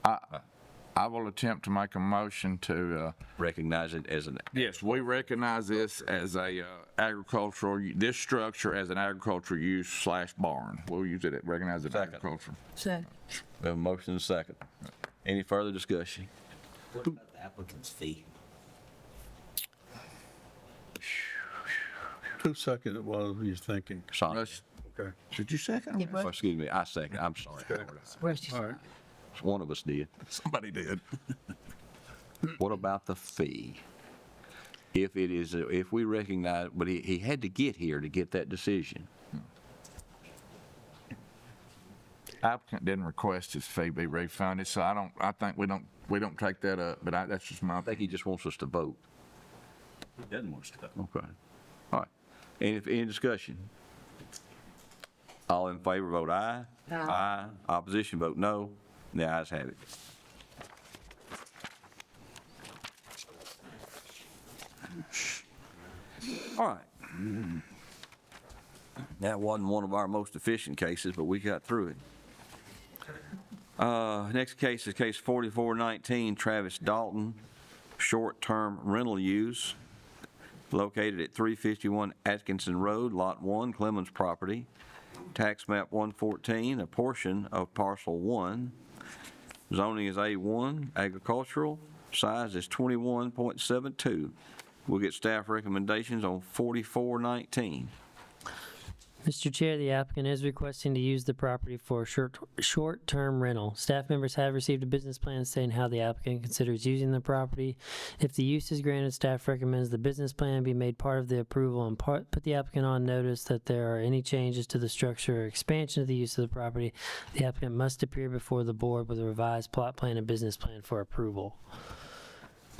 I will attempt to make a motion to recognize it as an. Yes, we recognize this as this structure as an agricultural use / barn. We'll use it. Recognize it as agricultural. Second. We have a motion and a second. Any further discussion? What about the applicant's fee? 2 seconds while you're thinking. Sorry. Okay. Did you second? Oh, excuse me, I second, I'm sorry. All right. One of us did. Somebody did. What about the fee? If it is, if we recognize, but he had to get here to get that decision. Applicant didn't request his fee be refunded, so I think we don't take that up, but that's just my. I think he just wants us to vote. He doesn't want us to go. Okay. All right. Any discussion? All in favor, vote aye. Aye. Opposition, vote no. The ayes have it. All right. That wasn't one of our most efficient cases, but we got through it. Next case is case 4419, Travis Dalton, short-term rental use, located at 351 Atkinson Road, Lot 1, Clemens property, tax map 114, a portion of parcel 1. Zoning is A1, agricultural, size is 21.72. We'll get staff recommendations on 4419. Mr. Chair, the applicant is requesting to use the property for short-term rental. Staff members have received a business plan stating how the applicant considers using the property. If the use is granted, staff recommends the business plan be made part of the approval and put the applicant on notice that there are any changes to the structure or expansion of the use of the property. The applicant must appear before the board with a revised plot plan and business plan for approval.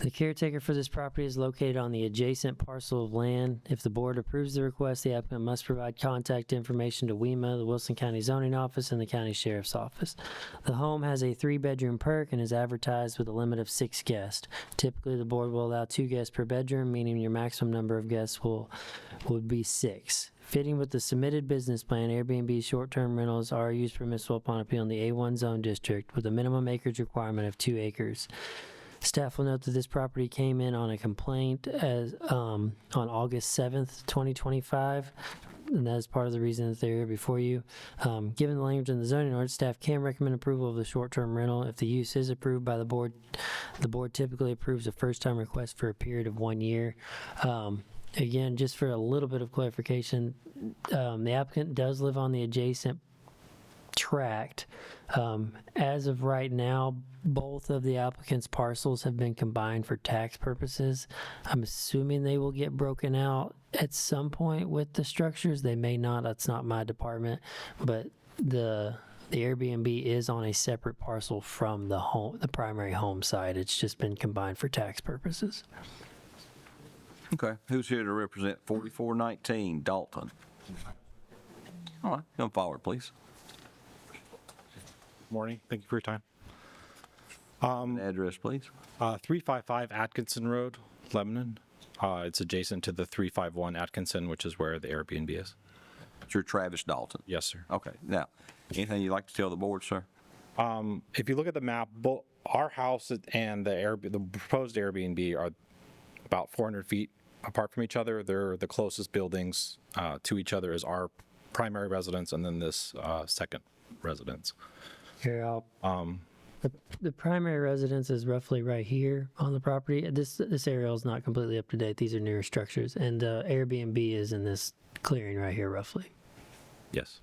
The caretaker for this property is located on the adjacent parcel of land. If the board approves the request, the applicant must provide contact information to WEMA, the Wilson County Zoning Office, and the County Sheriff's Office. The home has a 3-bedroom perk and is advertised with a limit of 6 guests. Typically, the board will allow 2 guests per bedroom, meaning your maximum number of guests would be 6. Fitting with the submitted business plan, Airbnb short-term rentals are used permissible upon appeal in the A1 zone district with a minimum acreage requirement of 2 acres. Staff will note that this property came in on a complaint on August 7th, 2025, and that is part of the reason that they're here before you. Given the language in the zoning ordinance, staff can recommend approval of the short-term rental. If the use is approved by the board typically approves a first-time request for a period of 1 year. Again, just for a little bit of clarification, the applicant does live on the adjacent tract. As of right now, both of the applicant's parcels have been combined for tax purposes. I'm assuming they will get broken out at some point with the structures. They may not, that's not my department, but the Airbnb is on a separate parcel from the primary home site. It's just been combined for tax purposes. Okay, who's here to represent 4419 Dalton? All right, come forward, please. Morning. Thank you for your time. Address, please. 355 Atkinson Road, Lebanon. It's adjacent to the 351 Atkinson, which is where the Airbnb is. You're Travis Dalton? Yes, sir. Okay. Now, anything you'd like to tell the board, sir? If you look at the map, both our house and the proposed Airbnb are about 400 feet apart from each other. They're the closest buildings to each other is our primary residence and then this second residence. Here, the primary residence is roughly right here on the property. This area is not completely up to date. These are newer structures, and Airbnb is in this clearing right here, roughly. Yes.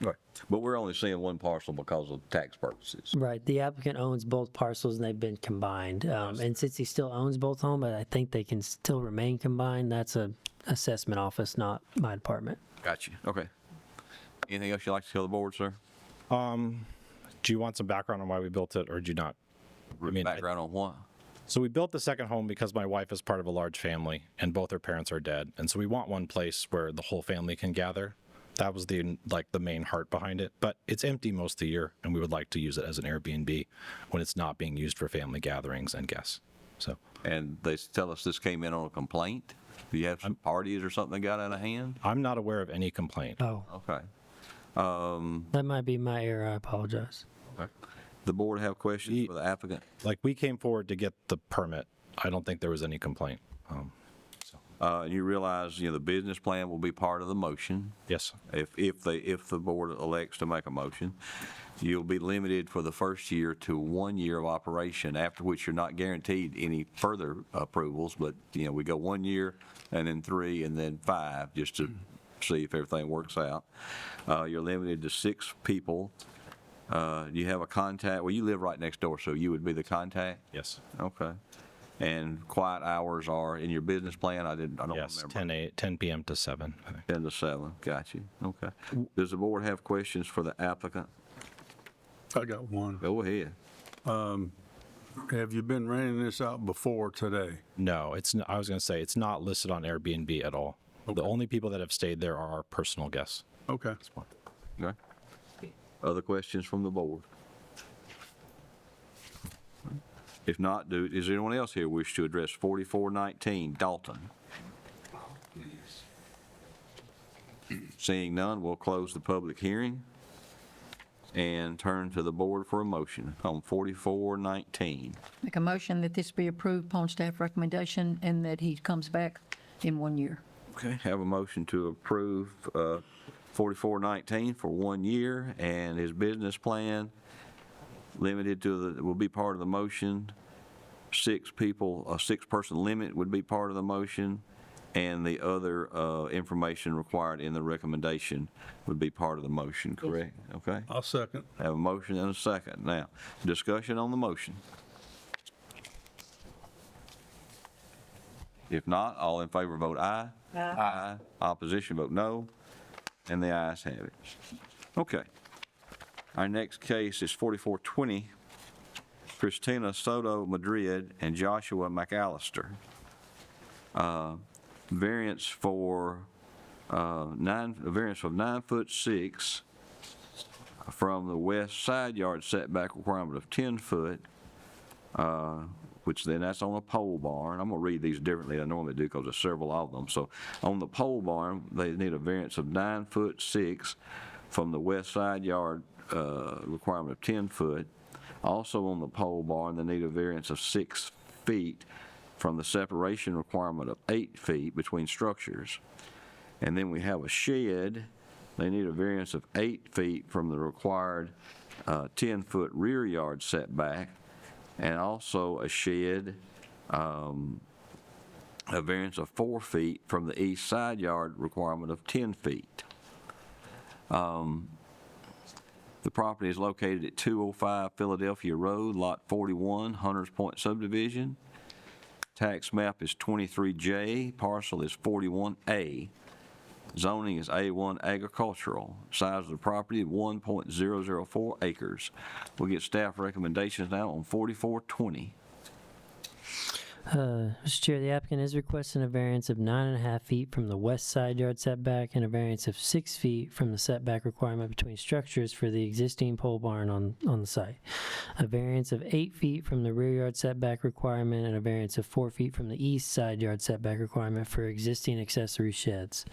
Right. But we're only seeing one parcel because of tax purposes. Right. The applicant owns both parcels, and they've been combined. And since he still owns both homes, I think they can still remain combined. That's a assessment office, not my department. Gotcha. Okay. Anything else you'd like to tell the board, sir? Do you want some background on why we built it, or do you not? Background on what? So we built the second home because my wife is part of a large family, and both her parents are dead, and so we want one place where the whole family can gather. That was the main heart behind it. But it's empty most of the year, and we would like to use it as an Airbnb when it's not being used for family gatherings and guests. So. And they tell us this came in on a complaint. Do you have some parties or something that got out of hand? I'm not aware of any complaint. Oh. Okay. That might be my error. I apologize. Okay. The board have questions for the applicant? We came forward to get the permit. I don't think there was any complaint. And you realize, the business plan will be part of the motion. Yes. If the board elects to make a motion. You'll be limited for the first year to 1 year of operation, after which you're not guaranteed any further approvals, but, we go 1 year, and then 3, and then 5, just to see if everything works out. You're limited to 6 people. You have a contact, well, you live right next door, so you would be the contact? Yes. Okay. And quiet hours are in your business plan? I don't Yes, remember. 10 p.m. to 7. I think. 10 to 7, got you. Okay. Does the board have questions for the applicant? I got one. Go ahead. Have you been renting this out before today? No, I was going to say it's not listed on Airbnb at all. The only people that have stayed there are our personal guests. Okay. Okay. Other questions from the board? If not, is there anyone else here wish to address 4419 Dalton? Seeing none, we'll close the public hearing and turn to the board for a motion on 4419. Make a motion that this be approved upon staff recommendation and that he comes back in 1 year. Okay. Have a motion to approve 4419 for 1 year, and his business plan limited to will be part of the motion. 6 people, a 6-person limit would be part of the motion, and the other information required in the recommendation would be part of the motion, correct? Okay? I'll second. Have a motion and a second. Now, discussion on the motion. If not, all in favor vote aye. Aye. Opposition vote no, and the ayes have it. Okay. Our next case is 4420, Christina Soto Madrid and Joshua McAllister. Variance for a variance of 9'6" from the west side yard setback requirement of 10 foot, which then that's on a pole barn. I'm gonna read these differently than I normally do because there's several of them. So on the pole barn, they need a variance of 9'6" from the west side yard requirement of 10 foot. Also on the pole barn, they need a variance of 6 feet from the separation requirement of 8 feet between structures. And then we have a shed. They need a variance of 8 feet from the required 10-foot rear yard setback, and also a shed, a variance of 4 feet from the east side yard requirement of 10 feet. The property is located at 205 Philadelphia Road, Lot 41, Hunters Point subdivision. Tax map is 23J, parcel is 41A. Zoning is A1 agricultural. Size of the property, 1.004 acres. We'll get staff recommendations now on 4420. Mr. Chair, the applicant is requesting a variance of 9.5 feet from the west side yard setback and a variance of 6 feet from the setback requirement between structures for the existing pole barn on the site. A variance of 8 feet from the rear yard setback requirement and a variance of 4 feet from the east side yard setback requirement for existing accessory sheds.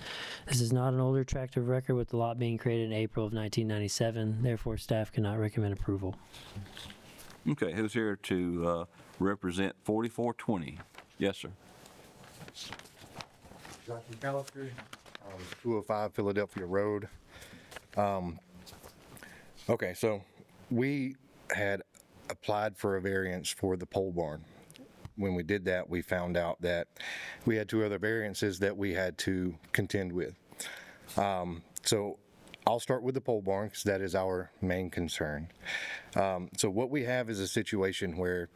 This is not an older tract of record, with the lot being created in April of 1997. Therefore, staff cannot recommend approval. Okay, who's here to represent 4420? Yes, sir. Joshua McAllister, 205 Philadelphia Road. Okay, so we had applied for a variance for the pole barn. When we did that, we found out that we had 2 other variances that we had to contend with. So I'll start with the pole barn because that is our main concern. So what we have is a situation where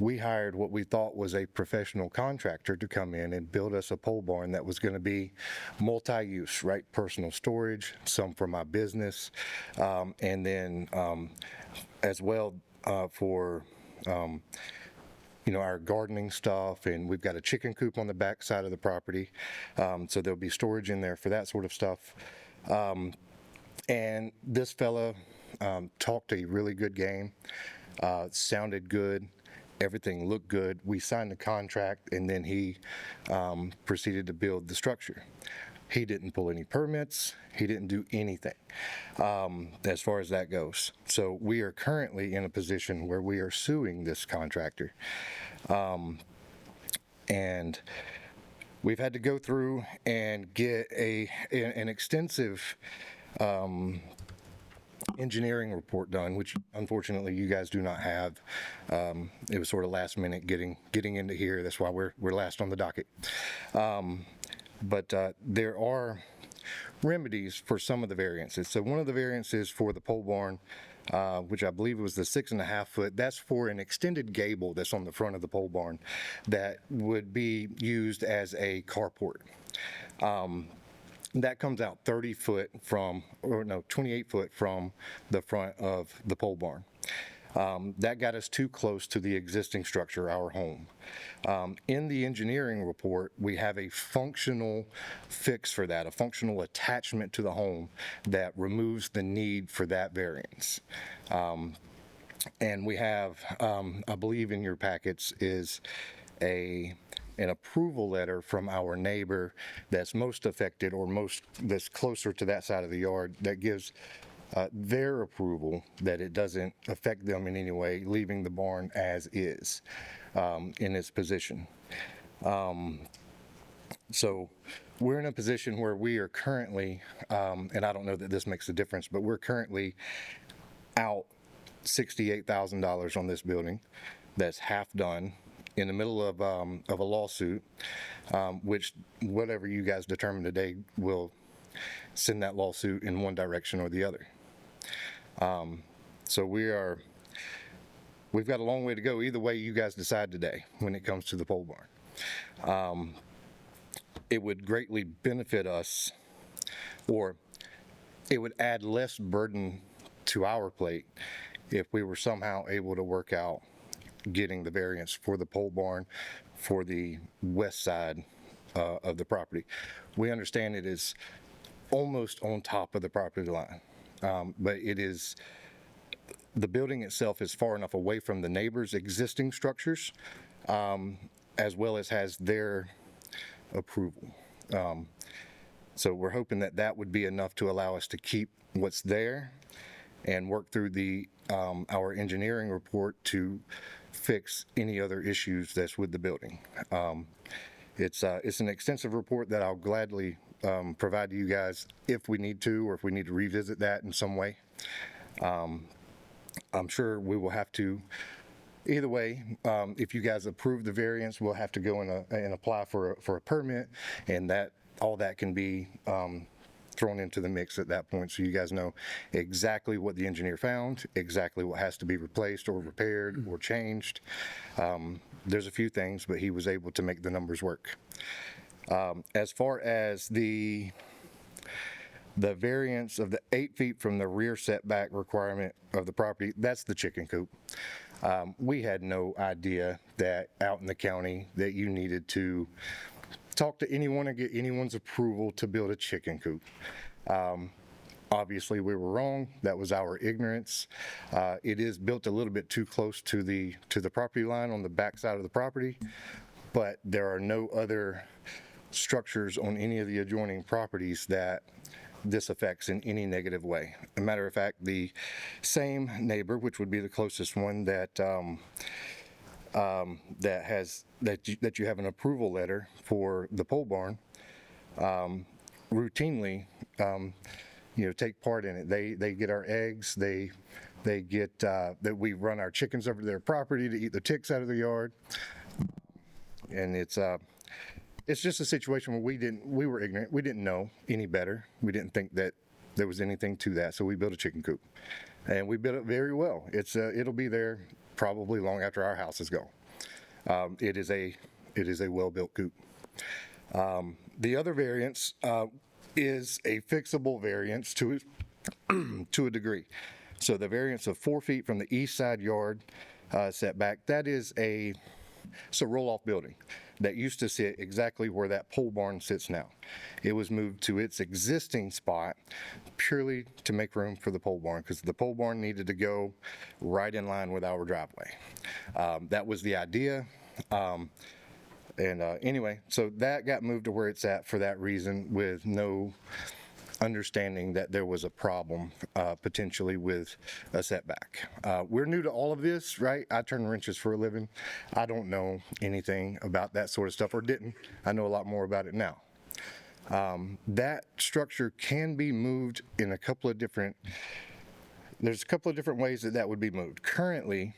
we hired what we thought was a professional contractor to come in and build us a pole barn that was going to be multi-use, right? Personal storage, some for my business, and then as well for our gardening stuff, and we've got a chicken coop on the back side of the property, so there'll be storage in there for that sort of stuff. And this fella talked a really good game, sounded good, everything looked good. We signed the contract, and then he proceeded to build the structure. He didn't pull any permits. He didn't do anything as far as that goes. So we are currently in a position where we are suing this contractor. And we've had to go through and get an extensive engineering report done, which unfortunately you guys do not have. It was sort of last minute getting into here. That's why we're last on the docket. But there are remedies for some of the variances. So one of the variances for the pole barn, which I believe was the 6.5 foot, that's for an extended gable that's on the front of the pole barn that would be used as a carport. That comes out 28 foot from the front of the pole barn. That got us too close to the existing structure, our home. In the engineering report, we have a functional fix for that, a functional attachment to the home that removes the need for that variance. And we have, I believe in your packets is an approval letter from our neighbor that's most affected or that's closer to that side of the yard that gives their approval that it doesn't affect them in any way, leaving the barn as is in its position. So we're in a position where we are currently, and I don't know that this makes a difference, but we're currently out $68,000 on this building that's half done, in the middle of a lawsuit, which whatever you guys determine today will send that lawsuit in one direction or the other. So we've got a long way to go either way you guys decide today when it comes to the pole barn. It would greatly benefit us, or it would add less burden to our plate if we were somehow able to work out getting the variance for the pole barn for the west side of the property. We understand it is almost on top of the property line, but the building itself is far enough away from the neighbors' existing structures, as well as has their approval. So we're hoping that would be enough to allow us to keep what's there and work through our engineering report to fix any other issues that's with the building. It's an extensive report that I'll gladly provide to you guys if we need to, or if we need to revisit that in some way. I'm sure we will have to, either way, if you guys approve the variance, we'll have to go and apply for a permit, and all that can be thrown into the mix at that point, so you guys know exactly what the engineer found, exactly what has to be replaced or repaired or changed. There's a few things, but he was able to make the numbers work. As far as the variance of the 8 feet from the rear setback requirement of the property, that's the chicken coop. We had no idea that out in the county that you needed to talk to anyone and get anyone's approval to build a chicken coop. Obviously, we were wrong. That was our ignorance. It is built a little bit too close to the property line on the back side of the property, but there are no other structures on any of the adjoining properties that this affects in any negative way. As a matter of fact, the same neighbor, which would be the closest one that you have an approval letter for the pole barn, routinely, take part in it. They get our eggs. They get that we run our chickens over to their property to eat the ticks out of the yard, and it's just a situation where we were ignorant. We didn't know any better. We didn't think that there was anything to that, so we built a chicken coop, and we built it very well. It'll be there probably long after our house is gone. It is a well-built coop. The other variance is a fixable variance to a degree. So the variance of 4 feet from the east side yard setback, that is it's a roll-off building that used to sit exactly where that pole barn sits now. It was moved to its existing spot purely to make room for the pole barn, because the pole barn needed to go right in line with our driveway. That was the idea. Anyway, so that got moved to where it's at for that reason, with no understanding that there was a problem potentially with a setback. We're new to all of this, right? I turn wrenches for a living. I don't know anything about that sort of stuff, or didn't. I know a lot more about it now. That structure can be moved in a couple of different, there's a couple of different ways that that would be moved. Currently,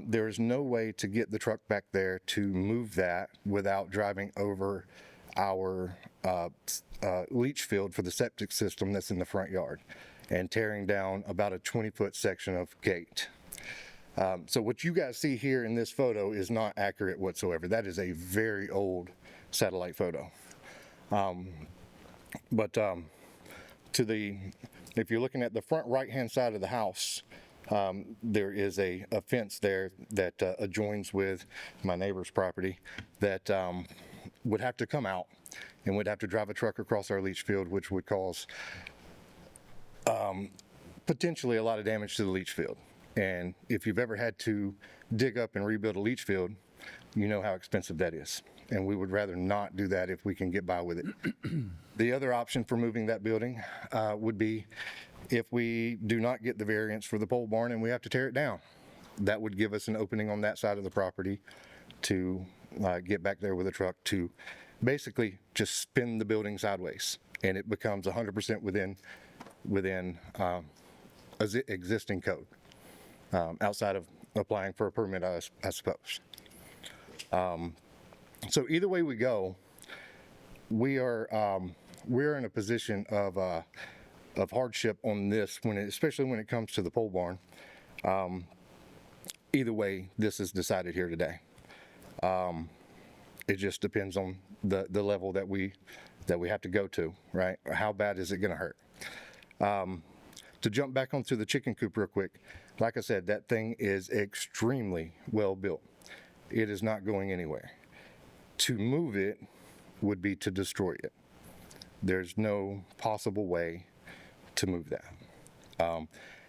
there is no way to get the truck back there to move that without driving over our leach field for the septic system that's in the front yard and tearing down about a 20-foot section of gate. So what you guys see here in this photo is not accurate whatsoever. That is a very old satellite photo. If you're looking at the front right-hand side of the house, there is a fence there that adjoins with my neighbor's property that would have to come out and would have to drive a truck across our leach field, which would cause potentially a lot of damage to the leach field. And if you've ever had to dig up and rebuild a leach field, you know how expensive that is. And we would rather not do that if we can get by with it. The other option for moving that building would be if we do not get the variance for the pole barn and we have to tear it down. That would give us an opening on that side of the property to get back there with a truck to basically just spin the building sideways, and it becomes 100% within existing code, outside of applying for a permit, I suppose. So either way we go, we're in a position of hardship on this, especially when it comes to the pole barn. Either way, this is decided here today. It just depends on the level that we have to go to, right? Or how bad is it going to hurt? To jump back onto the chicken coop real quick, like I said, that thing is extremely well built. It is not going anywhere. To move it would be to destroy it. There's no possible way to move that.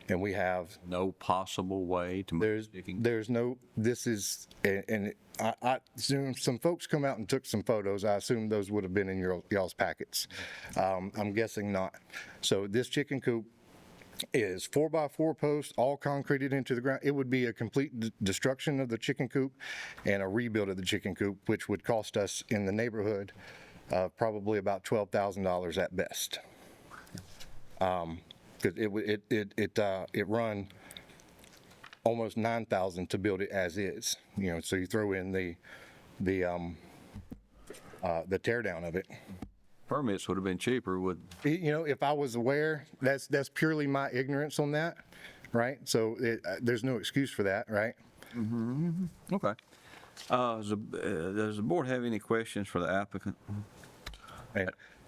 And we have no possible way to move there's no, this is, and I assume some folks come out and took some photos. I assume those would have been in y'all's packets. I'm guessing not. So this chicken coop is 4x4 posts, all concreted into the ground. It would be a complete destruction of the chicken coop and a rebuild of the chicken coop, which would cost us in the neighborhood of probably about $12,000 at best. Because it run almost $9,000 to build it as is. You know, so you throw in the tear down of it. Permits would have been cheaper with. You know, if I was aware, that's purely my ignorance on that, right? So there's no excuse for that, right? Mm-hmm. Okay. Does the board have any questions for the applicant?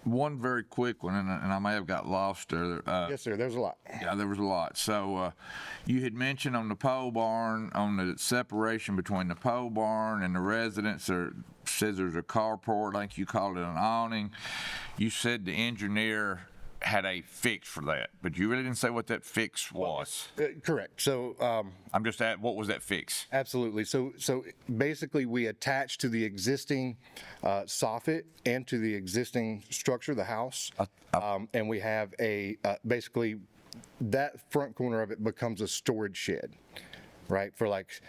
One very quick one, and I may have got lost there. Yes, sir, there's a lot. Yeah, there was a lot. So you had mentioned on the pole barn, on the separation between the pole barn and the residence, says there's a carport, I think you called it an awning. You said the engineer had a fix for that, but you really didn't say what that fix was. Correct. So I'm just at, what was that fix? Absolutely. So basically we attach to the existing soffit and to the existing structure, the house, and we have basically that front corner of it becomes a storage shed, right? For like,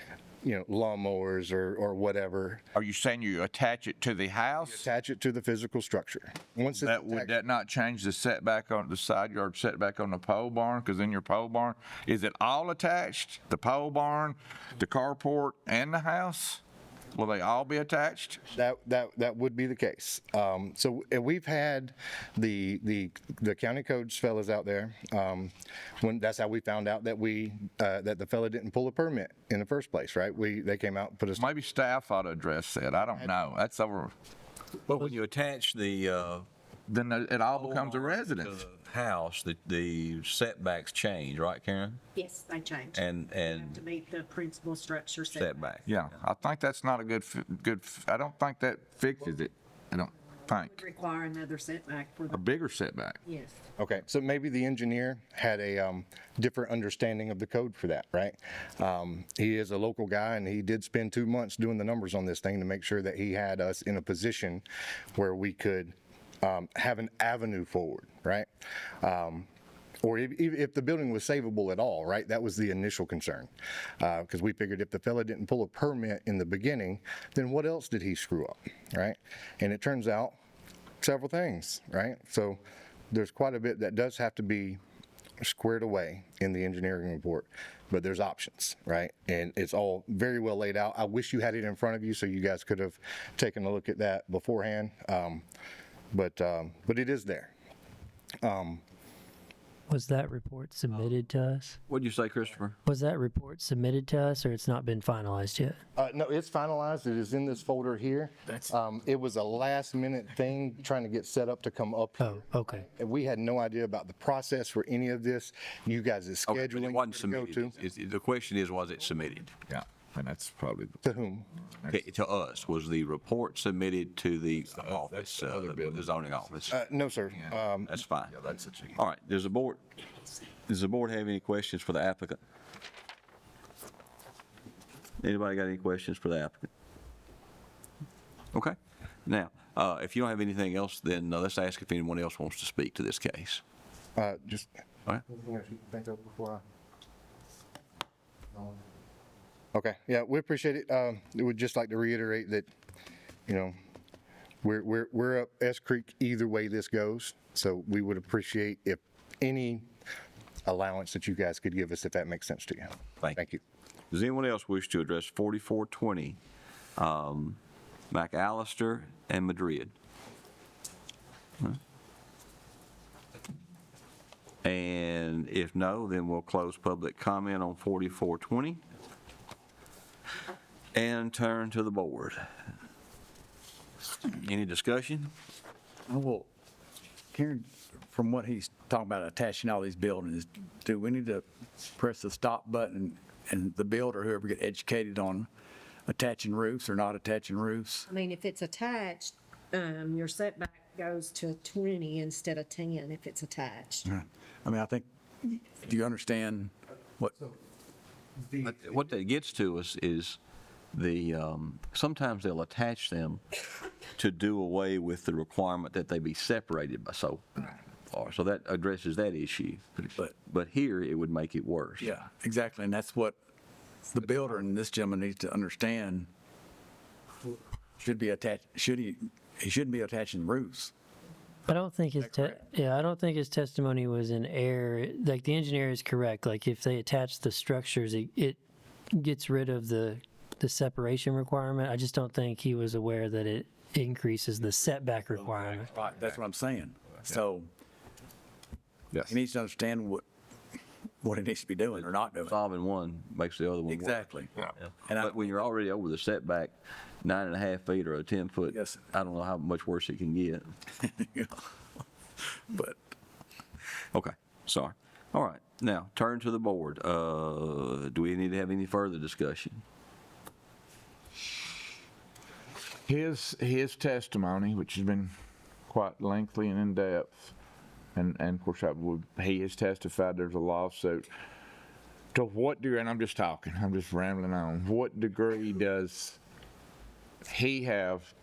you know, lawnmowers or whatever. Are you saying you attach it to the house? You attach it to the physical structure. Once that, would that not change the setback on the side yard setback on the pole barn? Because in your pole barn, is it all attached? The pole barn, the carport, and the house? Will they all be attached? That would be the case. So we've had the county codes fellas out there. That's how we found out that that the fella didn't pull a permit in the first place, right? They came out and put us. Maybe staff ought to address that. I don't know. That's over. Well, when you attach the then it all becomes a residence. House, the setbacks change, right, Karen? Yes, they change. And to meet the principal structure setback. Yeah, I think that's not a good. I don't think that fixes it. I don't think. Would require another setback for a bigger setback. Yes. Okay, so maybe the engineer had a different understanding of the code for that, right? He is a local guy, and he did spend 2 months doing the numbers on this thing to make sure that he had us in a position where we could have an avenue forward, right? Or if the building was savable at all, right? That was the initial concern. Because we figured if the fella didn't pull a permit in the beginning, then what else did he screw up, right? And it turns out several things, right? So there's quite a bit that does have to be squared away in the engineering report, but there's options, right? And it's all very well laid out. I wish you had it in front of you so you guys could have taken a look at that beforehand. But it is there. Was that report submitted to us? What'd you say, Christopher? Was that report submitted to us, or it's not been finalized yet? No, it's finalized. It is in this folder here. It was a last minute thing trying to get set up to come up here. Oh, okay. And we had no idea about the process for any of this. You guys' Okay, but scheduling. it wasn't to go submitted. The question is, was it submitted? Yeah, and that's probably. To whom? Okay, to us. Was the report submitted to the office, the zoning office? No, sir. That's fine. All right, does the board have any questions for the applicant? Anybody got any questions for the applicant? Okay. Now, if you don't have anything else, then let's ask if anyone else wants to speak to this case. Just. All right. Okay, yeah, we appreciate it. We would just like to reiterate that, you know, we're up S Creek either way this goes. So we would appreciate if any allowance that you guys could give us, if that makes sense to you. Thank you. Does anyone else wish to address 4420 McAllister and Madrid? Huh? And if no, then we'll close public comment on 4420 and turn to the board. Any discussion? Well, Karen, from what he's talking about attaching all these buildings, do we need to press the stop button and the builder, whoever get educated on attaching roofs or not attaching roofs? I mean, if it's attached, your setback goes to 20 instead of 10 if it's attached. I mean, I think, do you understand what? What that gets to us is sometimes they'll attach them to do away with the requirement that they be separated by so far. So that addresses that issue. But here, it would make it worse. Yeah, exactly. And that's what the builder and this gentleman needs to understand. Should be attached, he shouldn't be attaching roofs. I don't think I don't think his testimony was in error. Like, the engineer is correct. Like, if they attach the structures, it gets rid of the separation requirement. I just don't think he was aware that it increases the setback requirement. Right, that's what I'm saying. So he needs to understand what he needs to be doing or not doing. Solving one makes the other one work. Exactly. Yeah. But when you're already over the setback, 9.5 feet or a 10-foot, yes, I don't know how much worse it can get. But okay, sorry. All right, now turn to the board. Do we need to have any further discussion? His testimony, which has been quite lengthy and in-depth, and of course, he has testified there's a lawsuit. To what degree, and I'm just rambling on, what degree does he have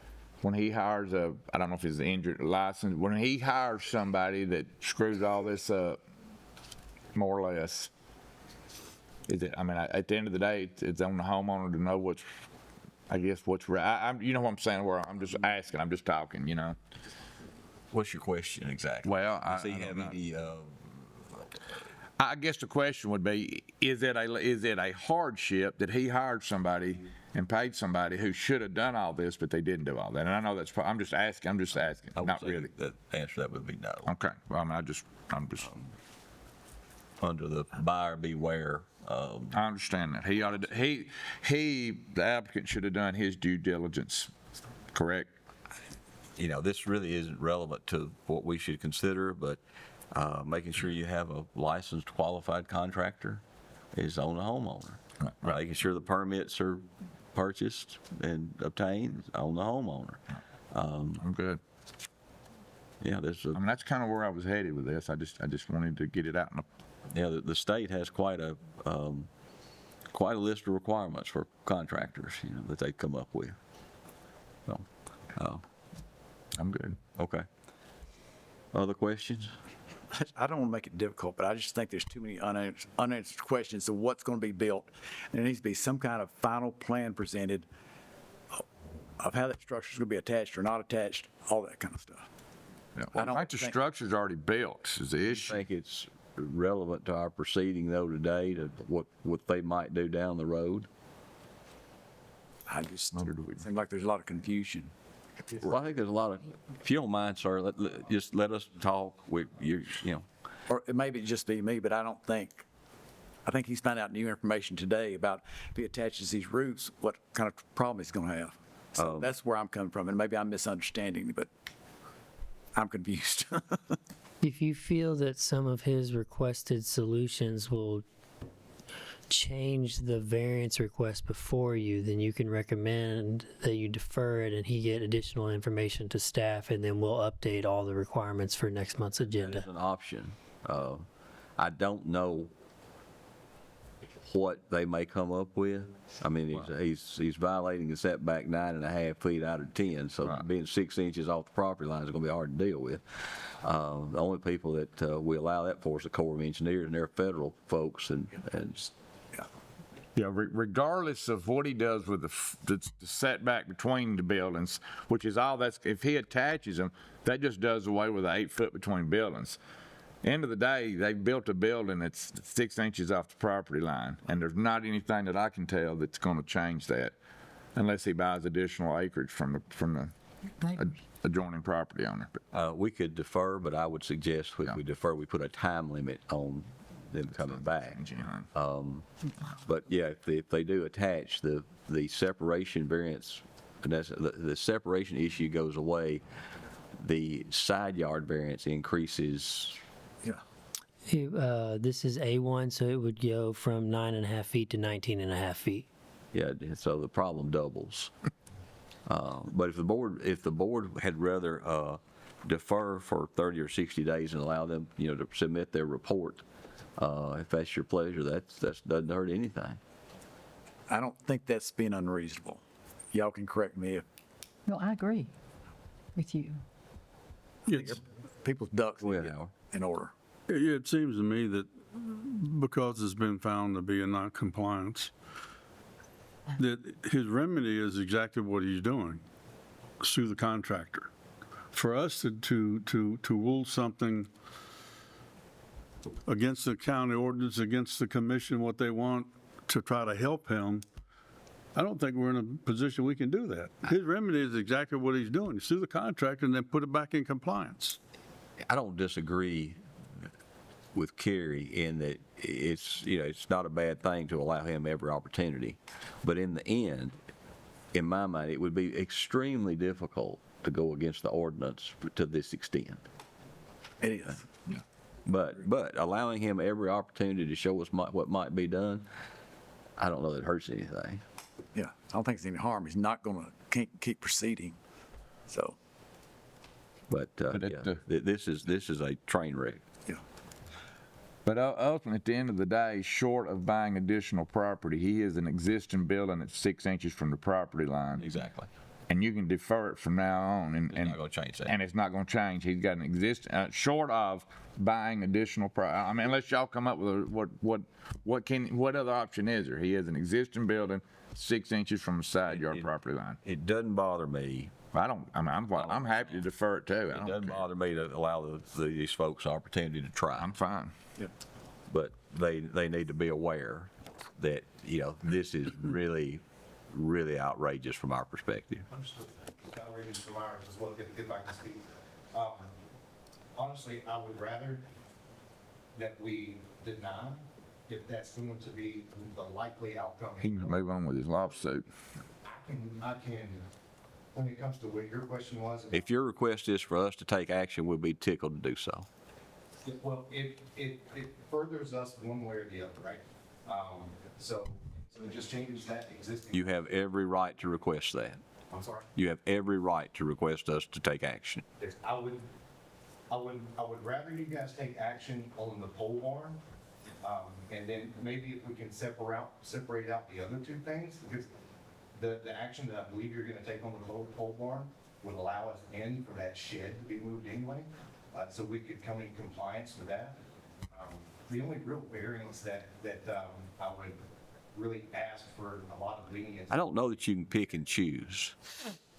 when he hires I don't know if he's injured license, when he hires somebody that screws all this up, more or less, is it, I mean, at the end of the day, it's on the homeowner to know what's right. You know what I'm saying, where I'm just asking, I'm just talking, you know. What's your question exactly? Well, Does he have any, I guess the question would be, is it a hardship that he hired somebody and paid somebody who should have done all this, but they didn't do all that? And I know that's, I'm just asking, not really. The answer to that would be no. Okay, well, I mean, I'm just. Under the buyer beware. I understand that. The applicant should have done his due diligence, correct? You know, this really isn't relevant to what we should consider, but making sure you have a licensed, qualified contractor is on the homeowner. Right. Making sure the permits are purchased and obtained is on the homeowner. I'm good. Yeah, I mean, that's kind of where I was headed with this. I just wanted to get it out. Yeah, the state has quite a list of requirements for contractors, you know, that they come up with. So, I'm good. Okay. Other questions? I don't want to make it difficult, but I just think there's too many unanswered questions of what's going to be built. And there needs to be some kind of final plan presented of how that structure's going to be attached or not attached, all that kind of stuff. I think the structure's already built is the issue. I think it's relevant to our proceeding though today to what they might do down the road. It seems like there's a lot of confusion. Well, I think there's a lot of, if you don't mind, sir, just let us talk. You know. Or it may be just be me, but I think he's found out new information today about if he attaches these roofs, what kind of problem he's going to have. So that's where I'm coming from, and maybe I'm misunderstanding, but I'm confused. If you feel that some of his requested solutions will change the variance request before you, then you can recommend that you defer it and he get additional information to staff, and then we'll update all the requirements for next month's agenda. That's an option. I don't know what they may come up with. I mean, he's violating the setback 9.5 feet out of 10, so being 6 inches off the property line is going to be hard to deal with. The only people that we allow that for is the Corps of Engineers, and they're federal folks, and Yeah, regardless of what he does with the setback between the buildings, which is all that's, if he attaches them, that just does away with the 8 foot between buildings. End of the day, they built a building that's 6 inches off the property line, and there's not anything that I can tell that's going to change that, unless he buys additional acreage from the adjoining property owner. we could defer, but I would suggest we defer. We put a time limit on them coming back. But yeah, if they do attach the separation variance, and that's, the separation issue goes away, the side yard variance increases. This is A1, so it would go from 9.5 feet to 19.5 feet. Yeah, so the problem doubles. But if the board had rather defer for 30 or 60 days and allow them, to submit their report, if that's your pleasure, that doesn't hurt anything. I don't think that's being unreasonable. Y'all can correct me if No, I agree with you. people's ducks need to get in order. Yeah, it seems to me that because it's been found to be a non-compliance, that his remedy is exactly what he's doing, sue the contractor. For us to rule something against the county ordinance, against the commission, what they want, to try to help him, I don't think we're in a position we can do that. His remedy is exactly what he's doing, sue the contractor and then put it back in compliance. I don't disagree with Kerry in that it's not a bad thing to allow him every opportunity. But in the end, in my mind, it would be extremely difficult to go against the ordinance to this extent. It is. But allowing him every opportunity to show us what might be done, I don't know that it hurts anything. Yeah, I don't think it's any harm. He's not going to keep proceeding. So. But this is a train wreck. But ultimately, at the end of the day, short of buying additional property, he is an existing building that's 6 inches from the property line. Exactly. And you can defer it from now on. And it's not going to change that. And it's not going to change. He's got an existing, short of buying additional property. I mean, unless y'all come up with what other option is there? He has an existing building 6 inches from the side yard property line. It doesn't bother me. I'm happy to defer it too. It doesn't bother me to allow these folks an opportunity to try. I'm fine. Yep. But they need to be aware that, this is really, really outrageous from our perspective. Outrageous from ours as well. Get back to Steve. Honestly, I would rather that we deny if that's going to be the likely outcome. He can move on with his lawsuit. I can, when it comes to what your question was. If your request is for us to take action, we'll be tickled to do so. Well, it furthers us one way or the other, right? So it just changes that existing. You have every right to request that. I'm sorry? You have every right to request us to take action. I would rather you guys take action on the pole barn, and then maybe if we can separate out the other two things, because the action that I believe you're gonna take on the pole barn would allow us in for that shed to be moved anyway. so we could come in compliance with that. The only real variance that I would really ask for a lot of lenience. I don't know that you can pick and choose.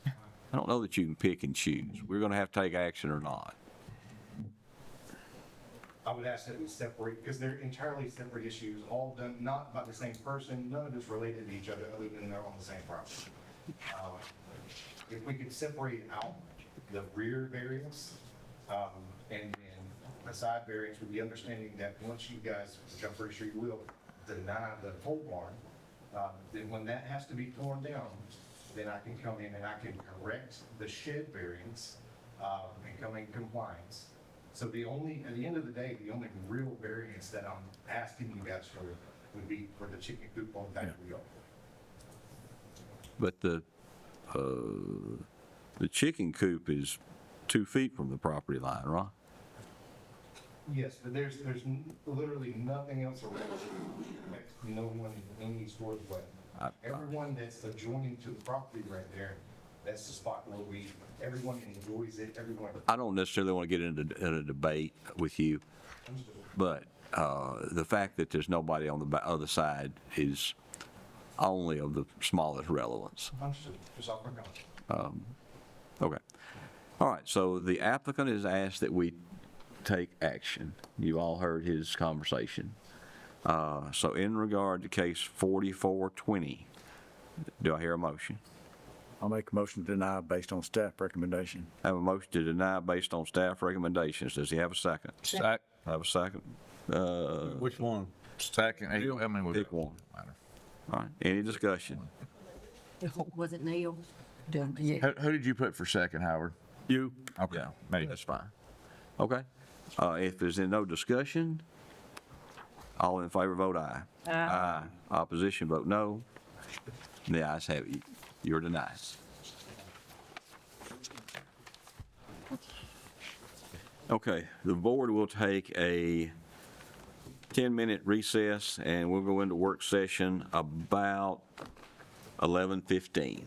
I don't know that you can pick and choose. We're going to have to take action or not. I would ask that we separate, because they're entirely separate issues, all done not by the same person, none of it's related to each other other than they're on the same property. If we could separate out the rear variance, and the side variance with the understanding that once you guys, which I'm pretty sure you will, deny the pole barn, then when that has to be torn down, then I can come in and I can correct the shed variance, and come in compliance. So at the end of the day, the only real variance that I'm asking you guys for would be for the chicken coop on the back of the yard. But the chicken coop is 2 feet from the property line, right? Yes, but there's literally nothing else around it. No one in these stores, but everyone that's adjoining to the property right there, that's the spot where everyone enjoys it, everyone. I don't necessarily want to get into a debate with you, but the fact that there's nobody on the other side is only of the smallest relevance. Understood. Just off my comment. Okay. All right, so the applicant has asked that we take action. You all heard his conversation. So in regard to case 4420, do I hear a motion? I'll make a motion to deny based on staff recommendation. I have a motion to deny based on staff recommendations. Does he have a second? Second. I have a second. Which one? Second. Pick one. All right, any discussion? Was it Neil? Who did you put for second, Howard? You. Okay. Maybe that's fine. Okay. If there's no discussion, all in favor vote aye. Aye. Opposition vote no. The ayes have it. You're denied. Okay, the board will take a 10-minute recess and we'll go into work session about 11:15.